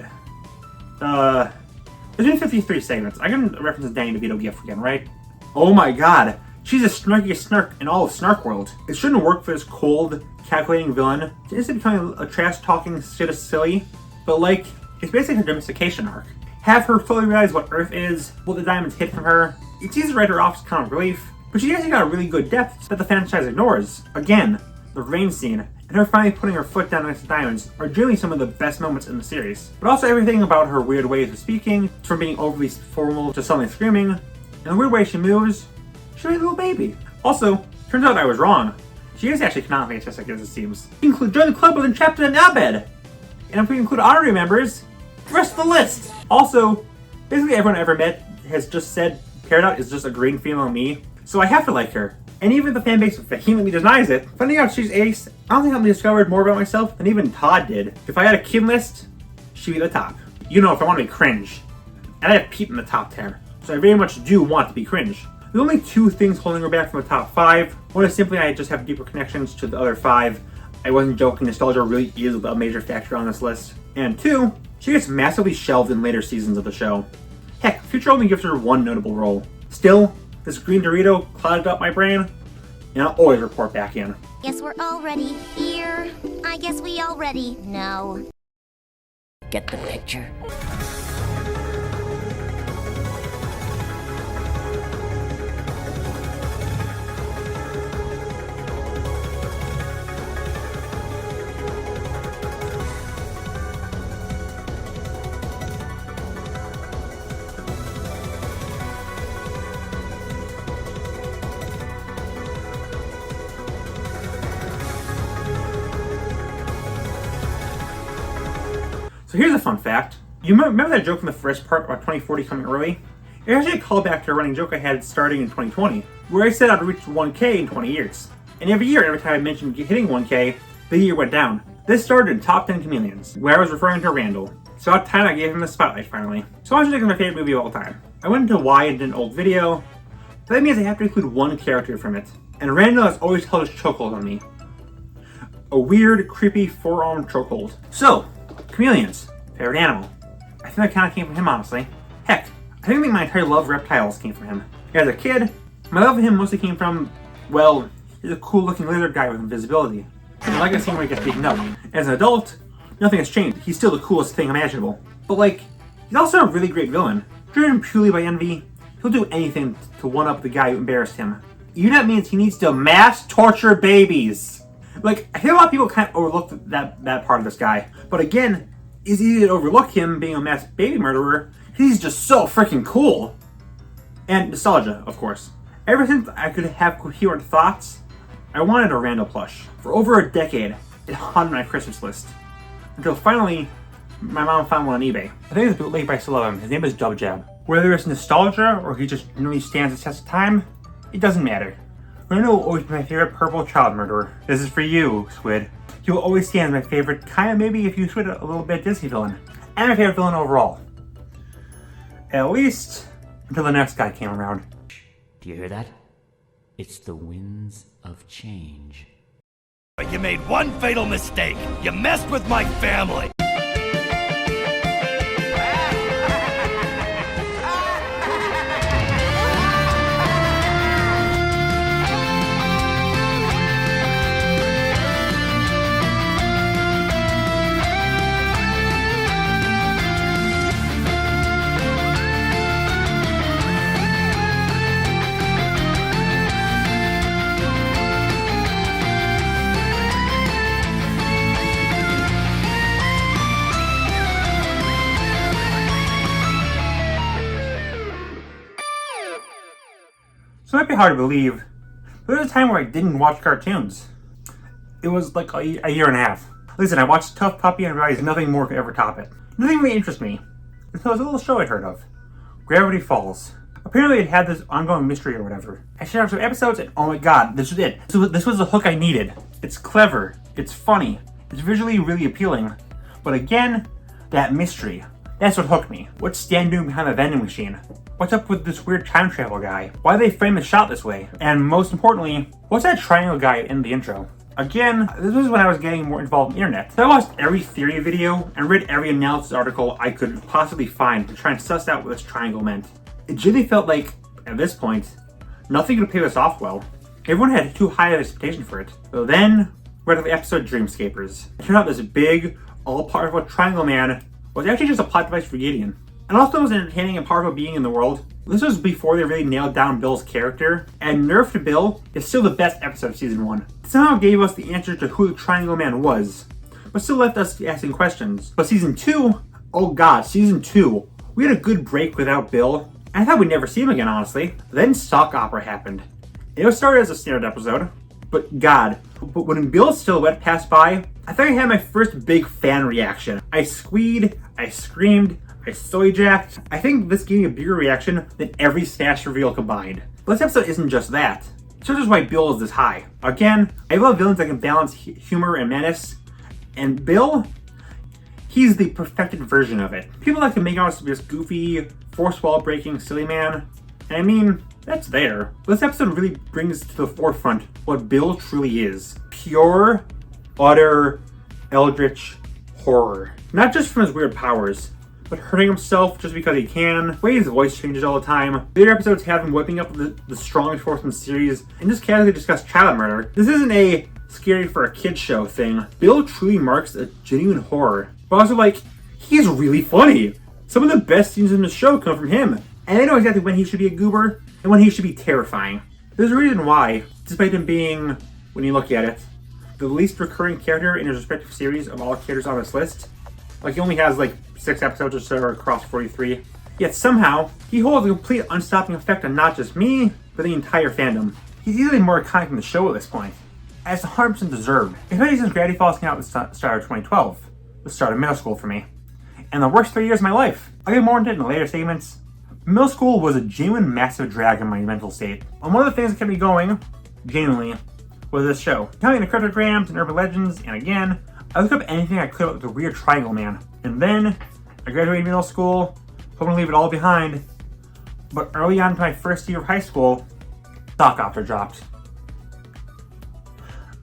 there's been 53 segments. I can reference Danny DeVito GIF again, right? Oh my god. She's the snarkiest snark in all of Snark World. It shouldn't work for this cold, calculating villain. It's becoming a trash-talking shit of silly, but like, it's basically her domestication arc. Have her fully realize what Earth is, what the diamonds hid from her. It's easy to write her off as comic relief, but she actually got a really good depth that the franchise ignores. Again, the rain scene, and her finally putting her foot down next to diamonds are generally some of the best moments in the series. But also everything about her weird ways of speaking, from being overly formal to suddenly screaming, and the weird way she moves. She's a little baby. Also, turns out I was wrong. She is actually canonically autistic as it seems. You can join the club with Entrapped and Abed. And if we include honorary members, the rest of the list. Also, basically everyone I ever met has just said Peridot is just a green female me, so I have to like her. And even if the fanbase vehemently denies it, finding out she's ace, I don't think I've discovered more about myself than even Todd did. If I had a kin list, she'd be the top. You know, if I want to be cringe. And I have Pete in the top 10, so I very much do want to be cringe. There's only 2 things holding her back from the top 5. One is simply I just have deeper connections to the other 5. I wasn't joking, nostalgia really is a major factor on this list. And 2, she gets massively shelved in later seasons of the show. Heck, Future only gives her 1 notable role. Still, this green Dorito clouded up my brain, and I'll always report back in. Guess we're already here. I guess we already know. Get the picture. So here's a fun fact. You remember that joke from the first part about 2040 coming early? It actually a callback to a running joke I had starting in 2020, where I said I'd reach 1K in 20 years. And every year, every time I mentioned hitting 1K, the year went down. This started in Top 10 Chameleons, where I was referring to Randall. So about time I gave him the spotlight finally. So SpongeBob is my favorite movie of all time. I went into why and did an old video. So that means I have to include one character from it. And Randall has always held his chokehold on me. A weird, creepy, four-armed chokehold. So, chameleons. Favorite animal. I think that kind of came from him, honestly. Heck, I think my entire love of reptiles came from him. As a kid, my love of him mostly came from, well, he's a cool-looking lizard guy with invisibility. And I like to see him when he gets beaten up. As an adult, nothing has changed. He's still the coolest thing imaginable. But like, he's also a really great villain. Driven purely by envy, he'll do anything to one-up the guy who embarrassed him. Even that means he needs to mass torture babies. Like, I hear a lot of people kind of overlook that part of this guy. But again, it's easy to overlook him being a mass baby murderer. He's just so freaking cool. And nostalgia, of course. Ever since I could have coherent thoughts, I wanted a Randall plush. For over a decade, it haunted my Christmas list. Until finally, my mom found one on eBay. I think it's bootleg, but I still love him. His name is Jub Jab. Whether it's nostalgia or he just really stands the test of time, it doesn't matter. Randall will always be my favorite purple child murderer. This is for you, Squid. He will always stand as my favorite, kind of maybe if you switch a little bit, Disney villain. And my favorite villain overall. At least until the next guy came around. Do you hear that? It's the winds of change. You made one fatal mistake. You messed with my family. So it might be hard to believe, but there was a time where I didn't watch cartoons. It was like a year and a half. Listen, I watched Tough Puppy and realized nothing more could ever top it. Nothing really interests me. Until it was a little show I'd heard of. Gravity Falls. Apparently it had this ongoing mystery or whatever. I checked out some episodes and oh my god, this was it. This was the hook I needed. It's clever, it's funny, it's visually really appealing. But again, that mystery. That's what hooked me. What's Stan doing behind the vending machine? What's up with this weird time travel guy? Why do they frame the shot this way? And most importantly, what's that triangle guy in the intro? Again, this was when I was getting more involved in the internet. So I watched every theory video and read every analysis article I could possibly find to try and suss out what this triangle meant. It really felt like, at this point, nothing could pay this off well. Everyone had too high of expectation for it. So then, we're at the episode Dreamscapers. It turned out this big, all-powerful triangle man was actually just a plot device for Gideon. And also was an entertaining and powerful being in the world. This was before they really nailed down Bill's character, and Nerf to Bill is still the best episode of season 1. It somehow gave us the answer to who the Triangle Man was, but still left us asking questions. But season 2, oh god, season 2, we had a good break without Bill. I thought we'd never see him again, honestly. Then Sock Opera happened. It was started as a standard episode, but god, but when Bill's silhouette passed by, I thought I had my first big fan reaction. I squeed, I screamed, I soy-jacked. I think this gave me a bigger reaction than every Smash reveal combined. But this episode isn't just that. It shows us why Bill is this high. Again, I love villains that can balance humor and menace. And Bill, he's the perfected version of it. People like to make out as this goofy, fourth wall breaking, silly man. And I mean, that's there. But this episode really brings to the forefront what Bill truly is. Pure, utter, eldritch horror. Not just from his weird powers, but hurting himself just because he can. The way his voice changes all the time. Later episodes have him whipping up the strongest force in the series and just casually discuss child murder. This isn't a scary for a kid show thing. Bill truly marks a genuine horror. But also like, he's really funny. Some of the best scenes in the show come from him. And I know exactly when he should be a goober and when he should be terrifying. There's a reason why, despite him being, when you look at it, the least recurring character in his respective series of all characters on this list. Like, he only has like 6 episodes or so across 43. Yet somehow, he holds a complete unstopping effect on not just me, but the entire fandom. He's easily more iconic than the show at this point. And it's 100% deserved. Especially since Gravity Falls came out at the start of 2012. The start of middle school for me. And the worst 3 years of my life. I'll get more into it in the later segments. Middle school was a genuine massive drag on my mental state. And one of the things that kept me going, genuinely, was this show. Telling the cryptograms and urban legends, and again, I looked up anything I could about the weird Triangle Man. And then, I graduated middle school, hoping to leave it all behind. But early on to my first year of high school, stock option dropped.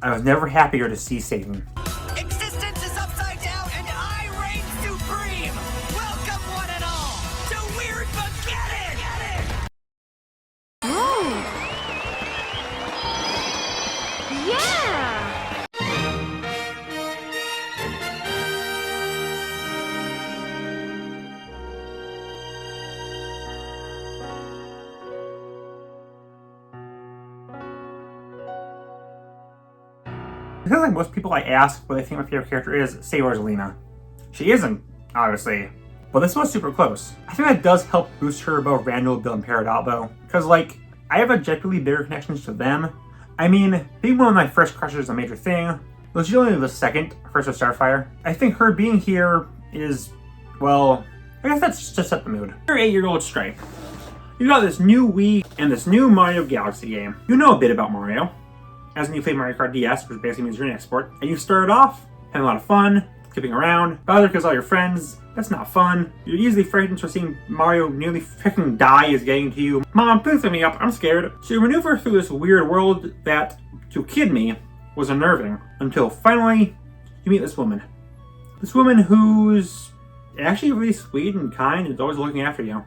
I was never happier to see Satan. Existence is upside down and I reign supreme! Welcome one and all to Weird Forget It! Oh! Yeah! I feel like most people I ask what they think my favorite character is say Rosalina. She isn't, obviously, but this was super close. I think that does help boost her above Randall, Bill, and Peridot though, because like, I have objectively bigger connections to them. I mean, being one of my first crushes is a major thing. Was usually the second, first with Starfire. I think her being here is, well, I guess that's just to set the mood. You're 8-year-old Stripe. You got this new Wii and this new Mario Galaxy game. You know a bit about Mario, as when you played Mario Kart DS, which basically means you're an export, and you started off having a lot of fun, skipping around, bother because all your friends. That's not fun. You're easily frightened for seeing Mario nearly freaking die is getting to you. Mom, please pick me up, I'm scared. So you maneuver through this weird world that, to kid me, was unnerving. Until finally, you meet this woman. This woman who's actually really sweet and kind and is always looking after you.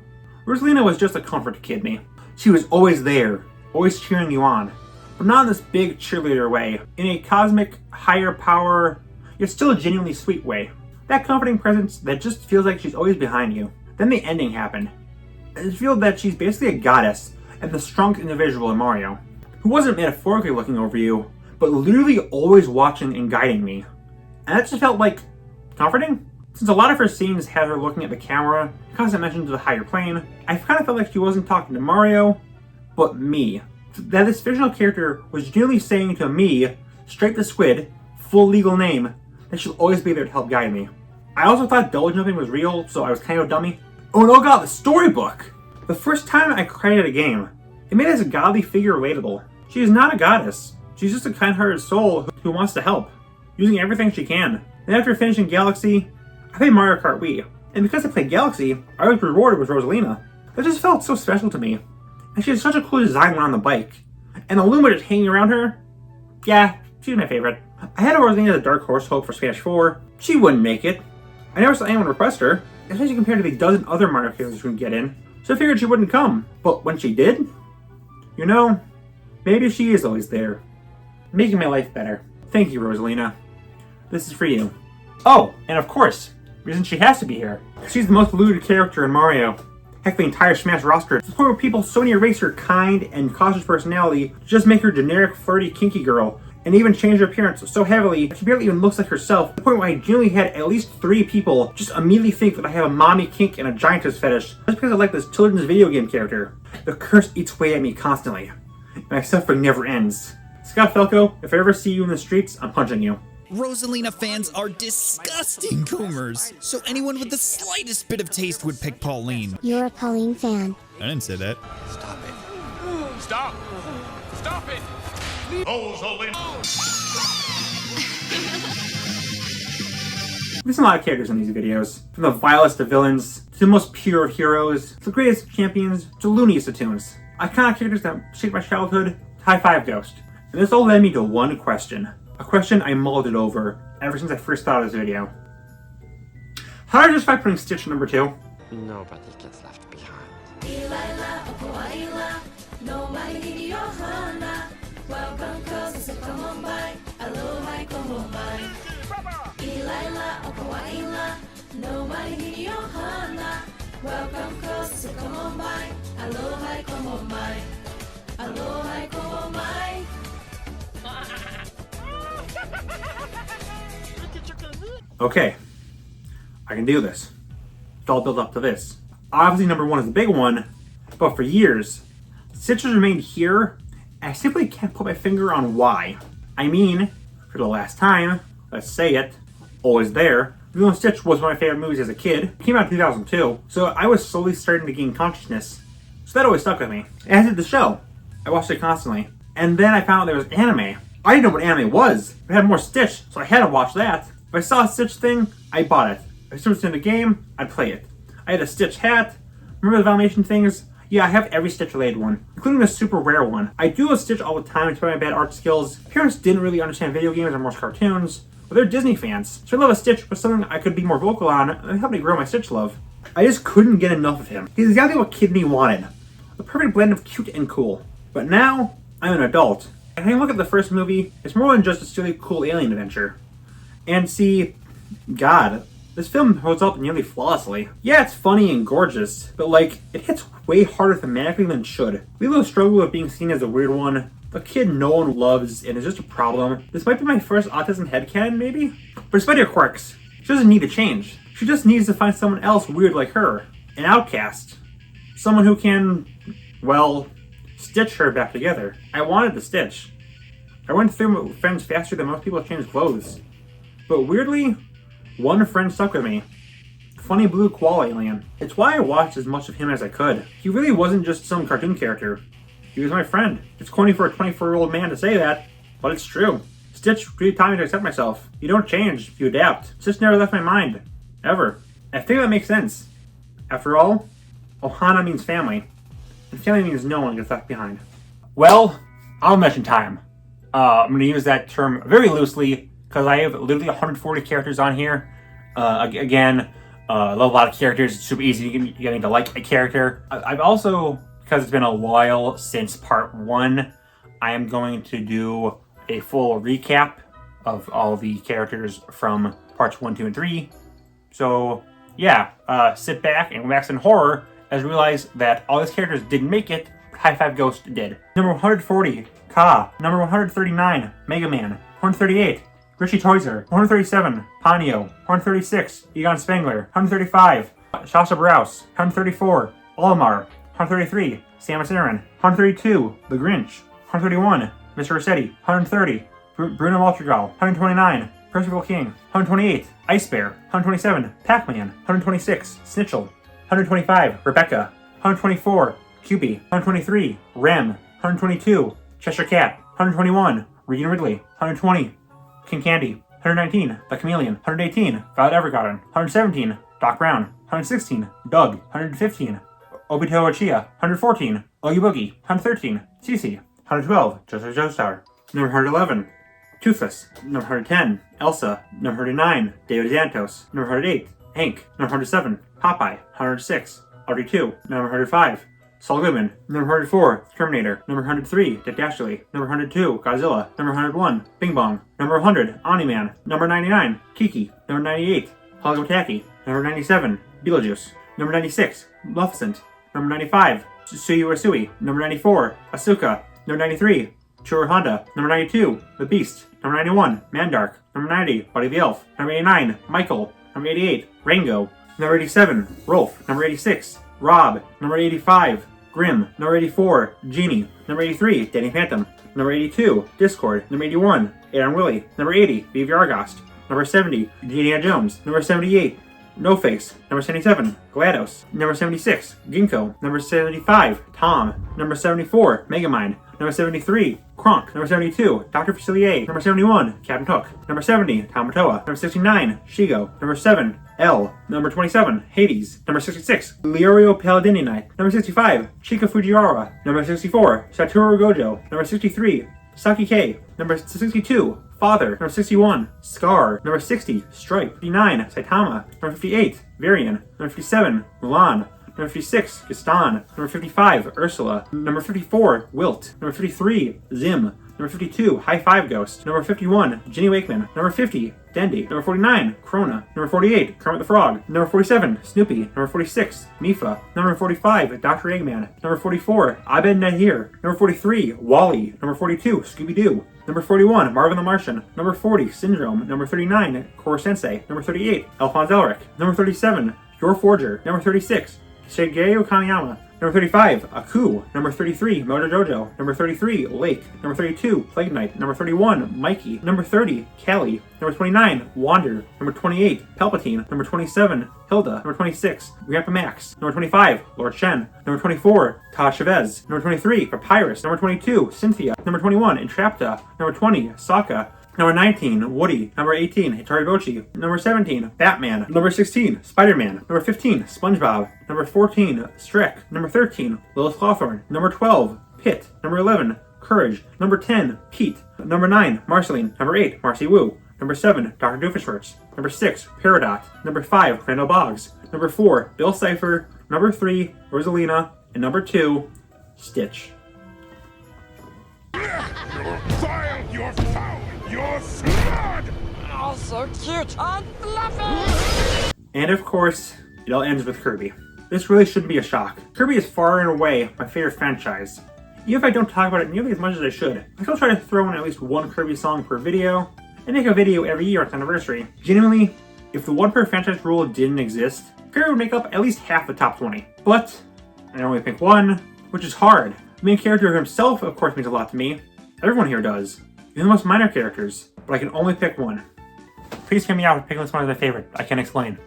Rosalina was just a comfort to kid me. She was always there, always cheering you on. But not in this big cheerleader way. In a cosmic, higher power, yet still a genuinely sweet way. That comforting presence that just feels like she's always behind you. Then the ending happened. I feel that she's basically a goddess and the strongest individual in Mario, who wasn't metaphorically looking over you, but literally always watching and guiding me. And that just felt like comforting. Since a lot of her scenes had her looking at the camera, constant mention to the higher plane, I kind of felt like she wasn't talking to Mario, but me. That this fictional character was genuinely saying to me, Stripe the Squid, full legal name, that she'll always be there to help guide me. I also thought double jumping was real, so I was kind of a dummy. Oh, and oh god, the storybook! The first time I cried at a game, it made this godly figure relatable. She is not a goddess. She's just a kind-hearted soul who wants to help, using everything she can. And after finishing Galaxy, I played Mario Kart Wii. And because I played Galaxy, I was rewarded with Rosalina. That just felt so special to me. And she has such a cool design when on the bike. And the Luma just hanging around her, yeah, she's my favorite. I had Rosalina as a dark horse hope for Smash 4. She wouldn't make it. I never saw anyone request her, especially compared to the dozen other Mario characters who can get in, so I figured she wouldn't come. But when she did, you know, maybe she is always there, making my life better. Thank you, Rosalina. This is for you. Oh, and of course, reason she has to be here. She's the most looted character in Mario. Heck, the entire Smash roster. To the point where people so near erase her kind and cautious personality to just make her generic, flirty, kinky girl, and even change her appearance so heavily that she barely even looks like herself, to the point where I genuinely had at least 3 people just immediately think that I have a mommy kink and a giantess fetish, just because I like this children's video game character. The curse eats away at me constantly, and my suffering never ends. Scott Falco, if I ever see you in the streets, I'm punching you. Rosalina fans are disgusting coomers, so anyone with the slightest bit of taste would pick Pauline. You're a Pauline fan. I didn't say that. Stop it. Stop. Stop it. Rosalina. There's a lot of characters in these videos, from the vilest of villains, to the most pure of heroes, to the greatest of champions, to the looniest of tunes. Iconic characters that shaped my childhood, to High Five Ghost. And this all led me to one question. A question I mulled it over ever since I first thought of this video. How did I justify putting Stitch number 2? Nobody gets left behind. Welcome, cause come on by. Aloha, come on by. Ilaila, Okawaila, nobody hit your hana. Welcome, cause come on by. Aloha, come on by. Aloha, come on by. Okay, I can do this. It's all built up to this. Obviously number 1 is the big one, but for years, Stitch has remained here, and I simply can't put my finger on why. I mean, for the last time, let's say it, always there. Lilo and Stitch was one of my favorite movies as a kid. It came out in 2002, so I was slowly starting to gain consciousness. So that always stuck with me. As did the show. I watched it constantly. And then I found out there was anime. I didn't know what anime was. It had more Stitch, so I had to watch that. If I saw a Stitch thing, I bought it. If Stitch was in the game, I'd play it. I had a Stitch hat. Remember the Valmation things? Yeah, I have every Stitch-related one, including the super rare one. I do a Stitch all the time despite my bad art skills. Parents didn't really understand video games or most cartoons, but they're Disney fans, so I love a Stitch was something I could be more vocal on, and it helped me grow my Stitch love. I just couldn't get enough of him. He's exactly what kid me wanted. The perfect blend of cute and cool. But now, I'm an adult. And when I look at the first movie, it's more than just a silly cool alien adventure. And see, God, this film holds up nearly flawlessly. Yeah, it's funny and gorgeous, but like, it hits way harder thematically than it should. Lilo's struggle with being seen as a weird one, the kid no one loves and is just a problem. This might be my first autism headcanon, maybe? But despite her quirks, she doesn't need to change. She just needs to find someone else weird like her. An outcast. Someone who can, well, stitch her back together. I wanted to stitch. I went through with friends faster than most people change clothes. But weirdly, one friend stuck with me. Funny blue koala alien. It's why I watched as much of him as I could. He really wasn't just some cartoon character. He was my friend. It's corny for a 24-year-old man to say that, but it's true. Stitch really taught me to accept myself. You don't change, you adapt. Stitch never left my mind. Ever. I think that makes sense. After all, Ohana means family. And family means no one gets left behind. Well, I'll mention time. I'm going to use that term very loosely because I have literally 140 characters on here. Again, I love a lot of characters. It's super easy getting to like a character. I've also, because it's been a while since part 1, I am going to do a full recap of all the characters from parts 1, 2, and 3. So, yeah, sit back and relax in horror as you realize that all these characters didn't make it, but High Five Ghost did. Number 140, Ka. Number 139, Mega Man. 138, Richie Toyser. 137, Ponyo. 136, Egon Spengler. 135, Sasha Browse. 134, Olimar. 133, Samus Aran. 132, The Grinch. 131, Mr. Rossetti. 130, Bruno Maltregal. 129, Percival King. 128, Ice Bear. 127, Pac-Man. 126, Snitchel. 125, Rebecca. 124, QB. 123, Rem. 122, Cheshire Cat. 121, Regan Ridley. 120, King Candy. 119, The Chameleon. 118, Violet Evergarden. 117, Doc Brown. 116, Doug. 115, Obito Uchiha. 114, Oogie Boogie. 113, Cece. 112, Joseph Joestar. Number 111, Toothless. Number 110, Elsa. Number 109, David Xantos. Number 108, Hank. Number 107, Popeye. 106, RD2. Number 105, Saul Goodman. Number 104, Terminator. Number 103, Dick Dastardly. Number 102, Godzilla. Number 101, Bing Bong. Number 100, Omni-Man. Number 99, Kiki. Number 98, Hollywood. Number 97, Beetlejuice. Number 96, Maleficent. Number 95, Suyu Usui. Number 94, Asuka. Number 93, Churu Honda. Number 92, The Beast. Number 91, Mandark. Number 90, Buddy the Elf. Number 89, Michael. Number 88, Rango. Number 87, Rolf. Number 86, Rob. Number 85, Grim. Number 84, Genie. Number 83, Danny Phantom. Number 82, Discord. Number 81, Aaron Willie. Number 80, Vivi Argost. Number 70, Genia Jones. Number 78, No Face. Number 77, GLaDOS. Number 76, Ginkgo. Number 75, Tom. Number 74, Megamind. Number 73, Kronk. Number 72, Dr. Facilier. Number 71, Captain Hook. Number 70, Tamatoa. Number 69, Shigo. Number 7, L. Number 27, Hades. Number 66, Leorio Paladini. Number 65, Chika Fujiwara. Number 64, Satoru Gojo. Number 63, Saki K. Number 62, Father. Number 61, Scar. Number 60, Stripe. 59, Saitama. Number 58, Varian. Number 57, Mulan. Number 56, Gaston. Number 55, Ursula. Number 54, Wilt. Number 53, Zim. Number 52, High Five Ghost. Number 51, Ginny Wakeman. Number 50, Dendy. Number 49, Crona. Number 48, Kermit the Frog. Number 47, Snoopy. Number 46, Mipha. Number 45, Dr. Eggman. Number 44, Abed Nadir. Number 43, Wally. Number 42, Scooby-Doo. Number 41, Marvin the Martian. Number 40, Syndrome. Number 39, Korosensai. Number 38, Alphonse Elric. Number 37, Yor Forger. Number 36, Shigeo Kageyama. Number 35, Aku. Number 33, Mojo Jojo. Number 33, Lake. Number 32, Plague Knight. Number 31, Mikey. Number 30, Callie. Number 29, Wander. Number 28, Palpatine. Number 27, Hilda. Number 26, Grandpa Max. Number 25, Lord Shen. Number 24, Todd Chavez. Number 23, Papyrus. Number 22, Cynthia. Number 21, Entrapta. Number 20, Sokka. Number 19, Woody. Number 18, Hitori Bocchi. Number 17, Batman. Number 16, Spider-Man. Number 15, SpongeBob. Number 14, Shrek. Number 13, Lilith Clawthorne. Number 12, Pit. Number 11, Courage. Number 10, Pete. Number 9, Marceline. Number 8, Marcy Wu. Number 7, Dr. Doofenshmirtz. Number 6, Peridot. Number 5, Randall Boggs. Number 4, Bill Cipher. Number 3, Rosalina. And number 2, Stitch. You're vile, you're foul, you're flawed! Oh, so cute and fluffy! And of course, it all ends with Kirby. This really shouldn't be a shock. Kirby is far and away my favorite franchise. Even if I don't talk about it nearly as much as I should, I still try to throw in at least one Kirby song per video, and make a video every year on its anniversary. Genuinely, if the one per franchise rule didn't exist, Kirby would make up at least half the top 20. But I only pick one, which is hard. The main character himself, of course, means a lot to me. Everyone here does. Even the most minor characters. But I can only pick one. Please hear me out with picking this one as my favorite. I can't explain.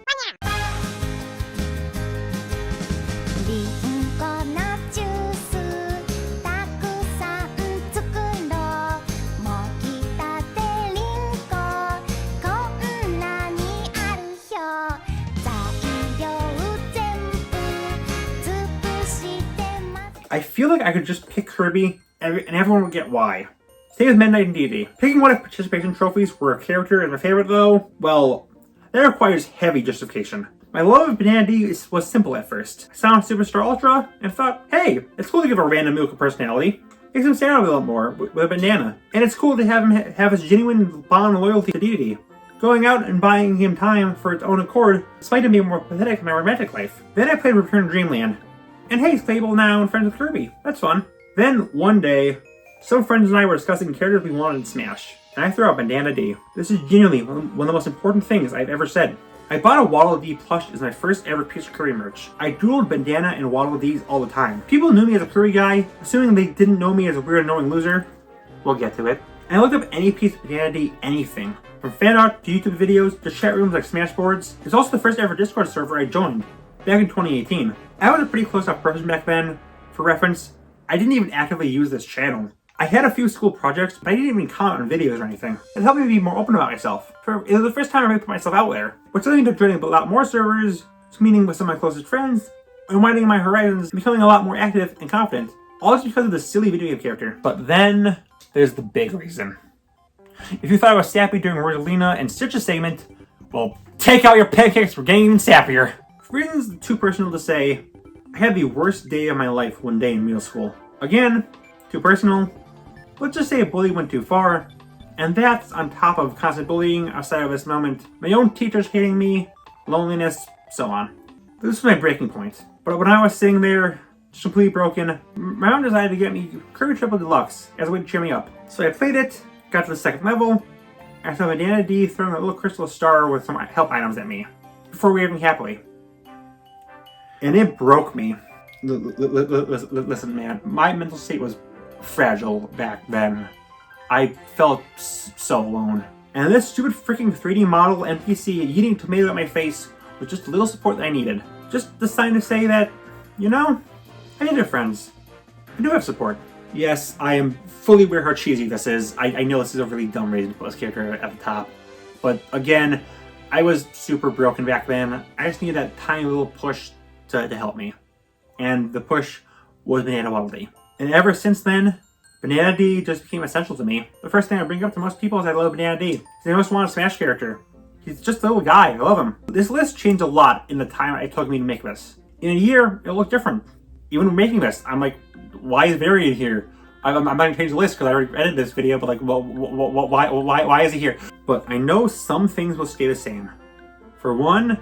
I feel like I could just pick Kirby and everyone would get why. Same with Midnight and Deity. Picking one of participation trophies where a character is my favorite though, well, that requires heavy justification. My love of Bandana Dee was simple at first. I saw him Superstar Ultra and thought, hey, it's cool to give a random Milk a personality. Makes him stand out a little more with a bandana. And it's cool to have him have his genuine bond and loyalty to Deity. Going out and buying him time for its own accord, despite him being more pathetic in my romantic life. Then I played Return to Dreamland. And hey, he's playable now and friends with Kirby. That's fun. Then, one day, some friends and I were discussing characters we wanted in Smash. And I threw out Bandana Dee. This is genuinely one of the most important things I've ever said. I bought a Waddle Dee plush as my first ever piece of Kirby merch. I doodled Bandana and Waddle Dees all the time. People knew me as a Kirby guy, assuming they didn't know me as a weird annoying loser. We'll get to it. And I looked up any piece of Bandana Dee, anything. From fan art to YouTube videos to chat rooms like Smashboards. It's also the first ever Discord server I joined, back in 2018. I was a pretty close-up person back then. For reference, I didn't even actively use this channel. I had a few school projects, but I didn't even comment on videos or anything. It helped me be more open about myself. It was the first time I really put myself out there, which led me to joining a lot more servers, meeting with some of my closest friends, and widening my horizons, and becoming a lot more active and confident. All this because of this silly video game character. But then, there's the big reason. If you thought I was sappy during Rosalina and Stitch's segment, well, take out your pancakes, we're getting even sappier. For reasons too personal to say, I had the worst day of my life one day in middle school. Again, too personal. Let's just say a bully went too far, and that's on top of constant bullying outside of this moment, my own teachers hating me, loneliness, so on. This was my breaking point. But when I was sitting there, just completely broken, my mom decided to get me Kirby Triple Deluxe as a way to cheer me up. So I played it, got to the second level, and I saw Bandana Dee throwing a little crystal star with some help items at me, before waving happily. And it broke me. Listen, man, my mental state was fragile back then. I felt so alone. And this stupid freaking 3D model NPC eating tomato at my face was just a little support that I needed. Just the sign to say that, you know, I need friends. I do have support. Yes, I am fully aware how cheesy this is. I know this is a really dumb reason to put this character at the top. But again, I was super broken back then. I just needed that tiny little push to help me. And the push was Bandana Waddle Dee. And ever since then, Bandana Dee just became essential to me. The first thing I bring up to most people is I love Bandana Dee. He's the most wanted Smash character. He's just a little guy. I love him. This list changed a lot in the time it took me to make this. In a year, it'll look different. Even when making this, I'm like, why is Varian here? I'm not going to change the list because I already edited this video, but like, well, why is he here? But I know some things will stay the same. For one,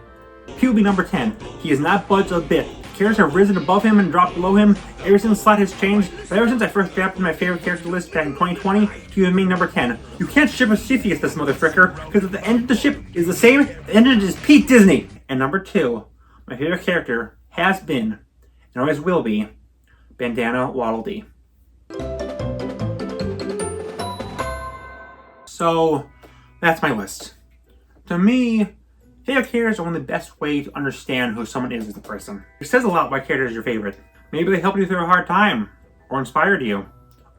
he will be number 10. He has not budged a bit. Characters have risen above him and dropped below him. Every single slot has changed, but ever since I first drafted my favorite character list back in 2020, he was me number 10. You can't ship a Cepheus this motherfricker, because at the end of the ship is the same, the end of it is Pete Disney. And number 2, my favorite character has been, and always will be, Bandana Waddle Dee. So, that's my list. To me, favorite characters are one of the best ways to understand who someone is as a person. It says a lot why character is your favorite. Maybe they helped you through a hard time, or inspired you,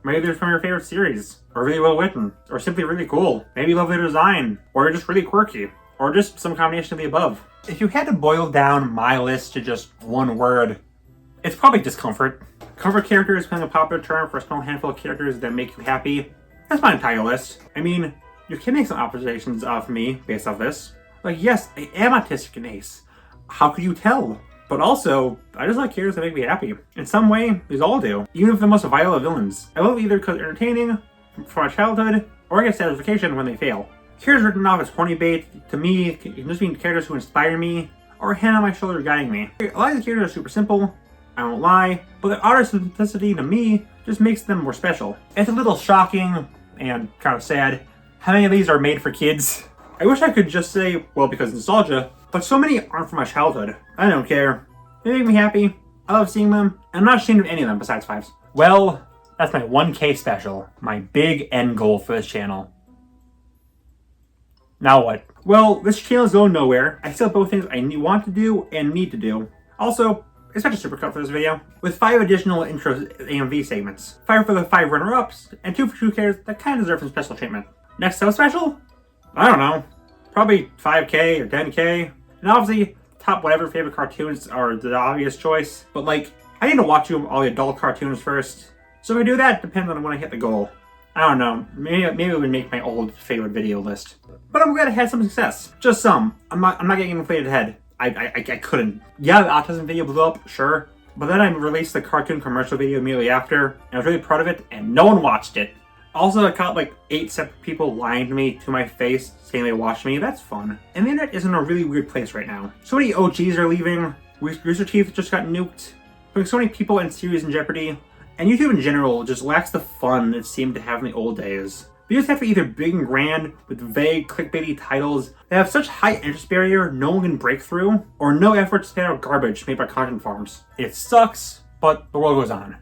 or Maybe they're from your favorite series, or really well written, or simply really cool. Maybe you love their design, or you're just really quirky, or just some combination of the above. If you had to boil down my list to just one word, it's probably discomfort. Comfort characters being a popular term for a small handful of characters that make you happy. That's my entire list. I mean, you can make some observations of me based off this. Like, yes, I am autistic and ace. How could you tell? But also, I just like characters that make me happy. In some way, these all do. Even if the most vile of villains. I love either because they're entertaining, from my childhood, or I get satisfaction when they fail. Characters written off as horny bait, to me, can just be characters who inspire me, or a hand on my shoulder guiding me. A lot of these characters are super simple, I won't lie, but their utter simplicity to me just makes them more special. It's a little shocking, and kind of sad, how many of these are made for kids. I wish I could just say, well, because nostalgia, but so many aren't from my childhood. I don't care. They make me happy, I love seeing them, and I'm not ashamed of any of them besides Fives. Well, that's my 1K special, my big end goal for this channel. Now what? Well, this channel is going nowhere. I still have both things I want to do and need to do. Also, expect a supercut for this video, with 5 additional intro AMV segments. 5 for the 5 runner-ups, and 2 for 2 characters that kind of deserve some special treatment. Next sub special? I don't know. Probably 5K or 10K. And obviously, top whatever favorite cartoons are the obvious choice. But like, I need to watch all the adult cartoons first. So if I do that, depends on when I hit the goal. I don't know, maybe it would make my old favorite video list. But I'm glad I had some success. Just some. I'm not getting inflated ahead. I couldn't. Yeah, the autism video blew up, sure. But then I released the cartoon commercial video immediately after, and I was really proud of it, and no one watched it. Also, I caught like 8 separate people lying to me to my face, saying they watched me. That's fun. And the internet is in a really weird place right now. So many OGs are leaving. Rooster Teeth just got nuked. Putting so many people and series in jeopardy. And YouTube in general just lacks the fun it seemed to have in the old days. Videos have to be either big and grand, with vague, clickbaity titles that have such high interest barrier no one can break through, or no effort to spit out garbage made by content farms. It sucks, but the world goes on.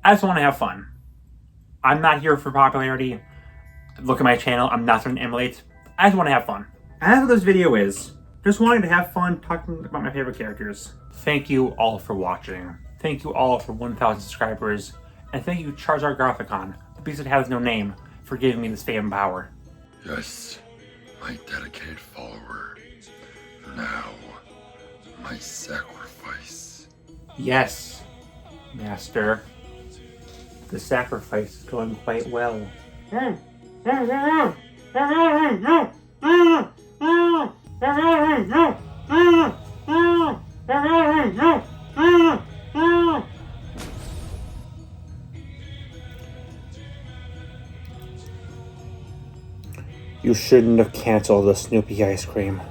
I just want to have fun. I'm not here for popularity. Look at my channel, I'm not trying to emulate. I just want to have fun. And that's what this video is. Just wanting to have fun talking about my favorite characters. Thank you all for watching. Thank you all for 1,000 subscribers, and thank you Charizard Garthicon, the beast that has no name, for giving me this fame power. Yes, my dedicated follower. Now, my sacrifice. Yes, Master. The sacrifice is going quite well. You shouldn't have canceled the Snoopy ice cream.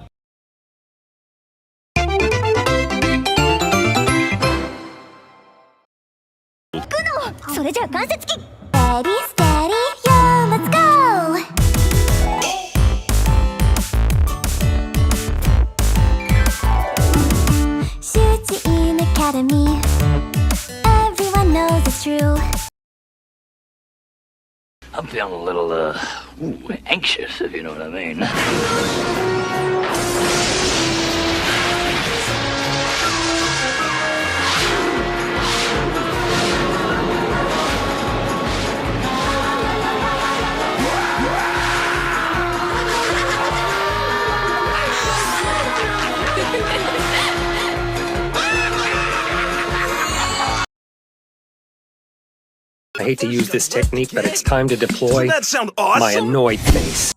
それじゃあ関節キック Steady, steady, yo, let's go! Shooting Academy, everyone knows it's true. I'm feeling a little, anxious, if you know what I mean. I hate to use this technique, but it's time to deploy Doesn't that sound awesome? my annoyed face.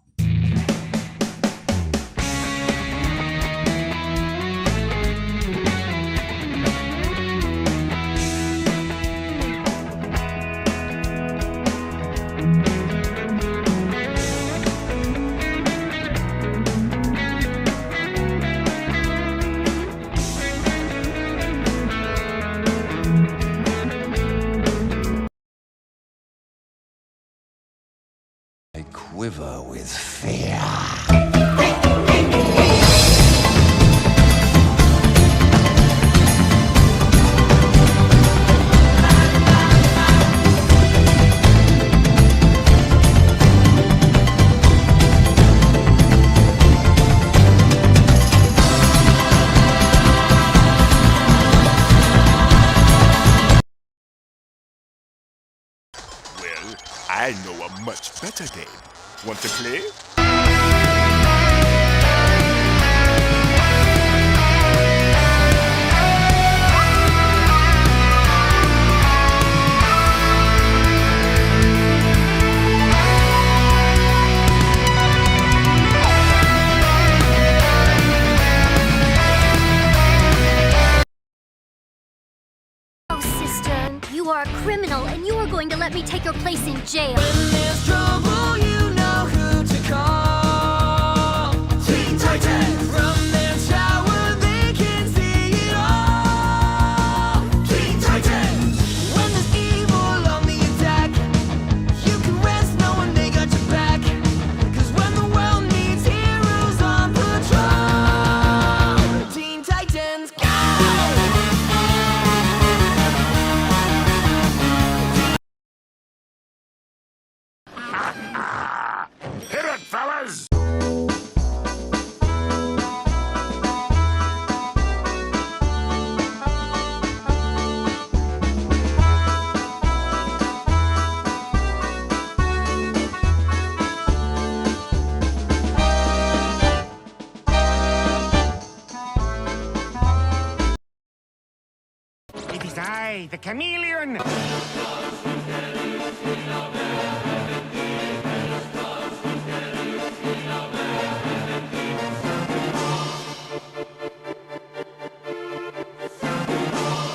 Quiver with fear. Well, much better game. Want to play? Oh, sister, you are a criminal, and you are going to let me take your place in jail. When there's trouble, you know who to call. Teen Titans! From their tower, they can see it all. Teen Titans! When there's evil on the attack, you can rest knowing they got your back. 'Cause when the world needs heroes on patrol, Teen Titans, go! Hit it, fellas! It is I, the chameleon.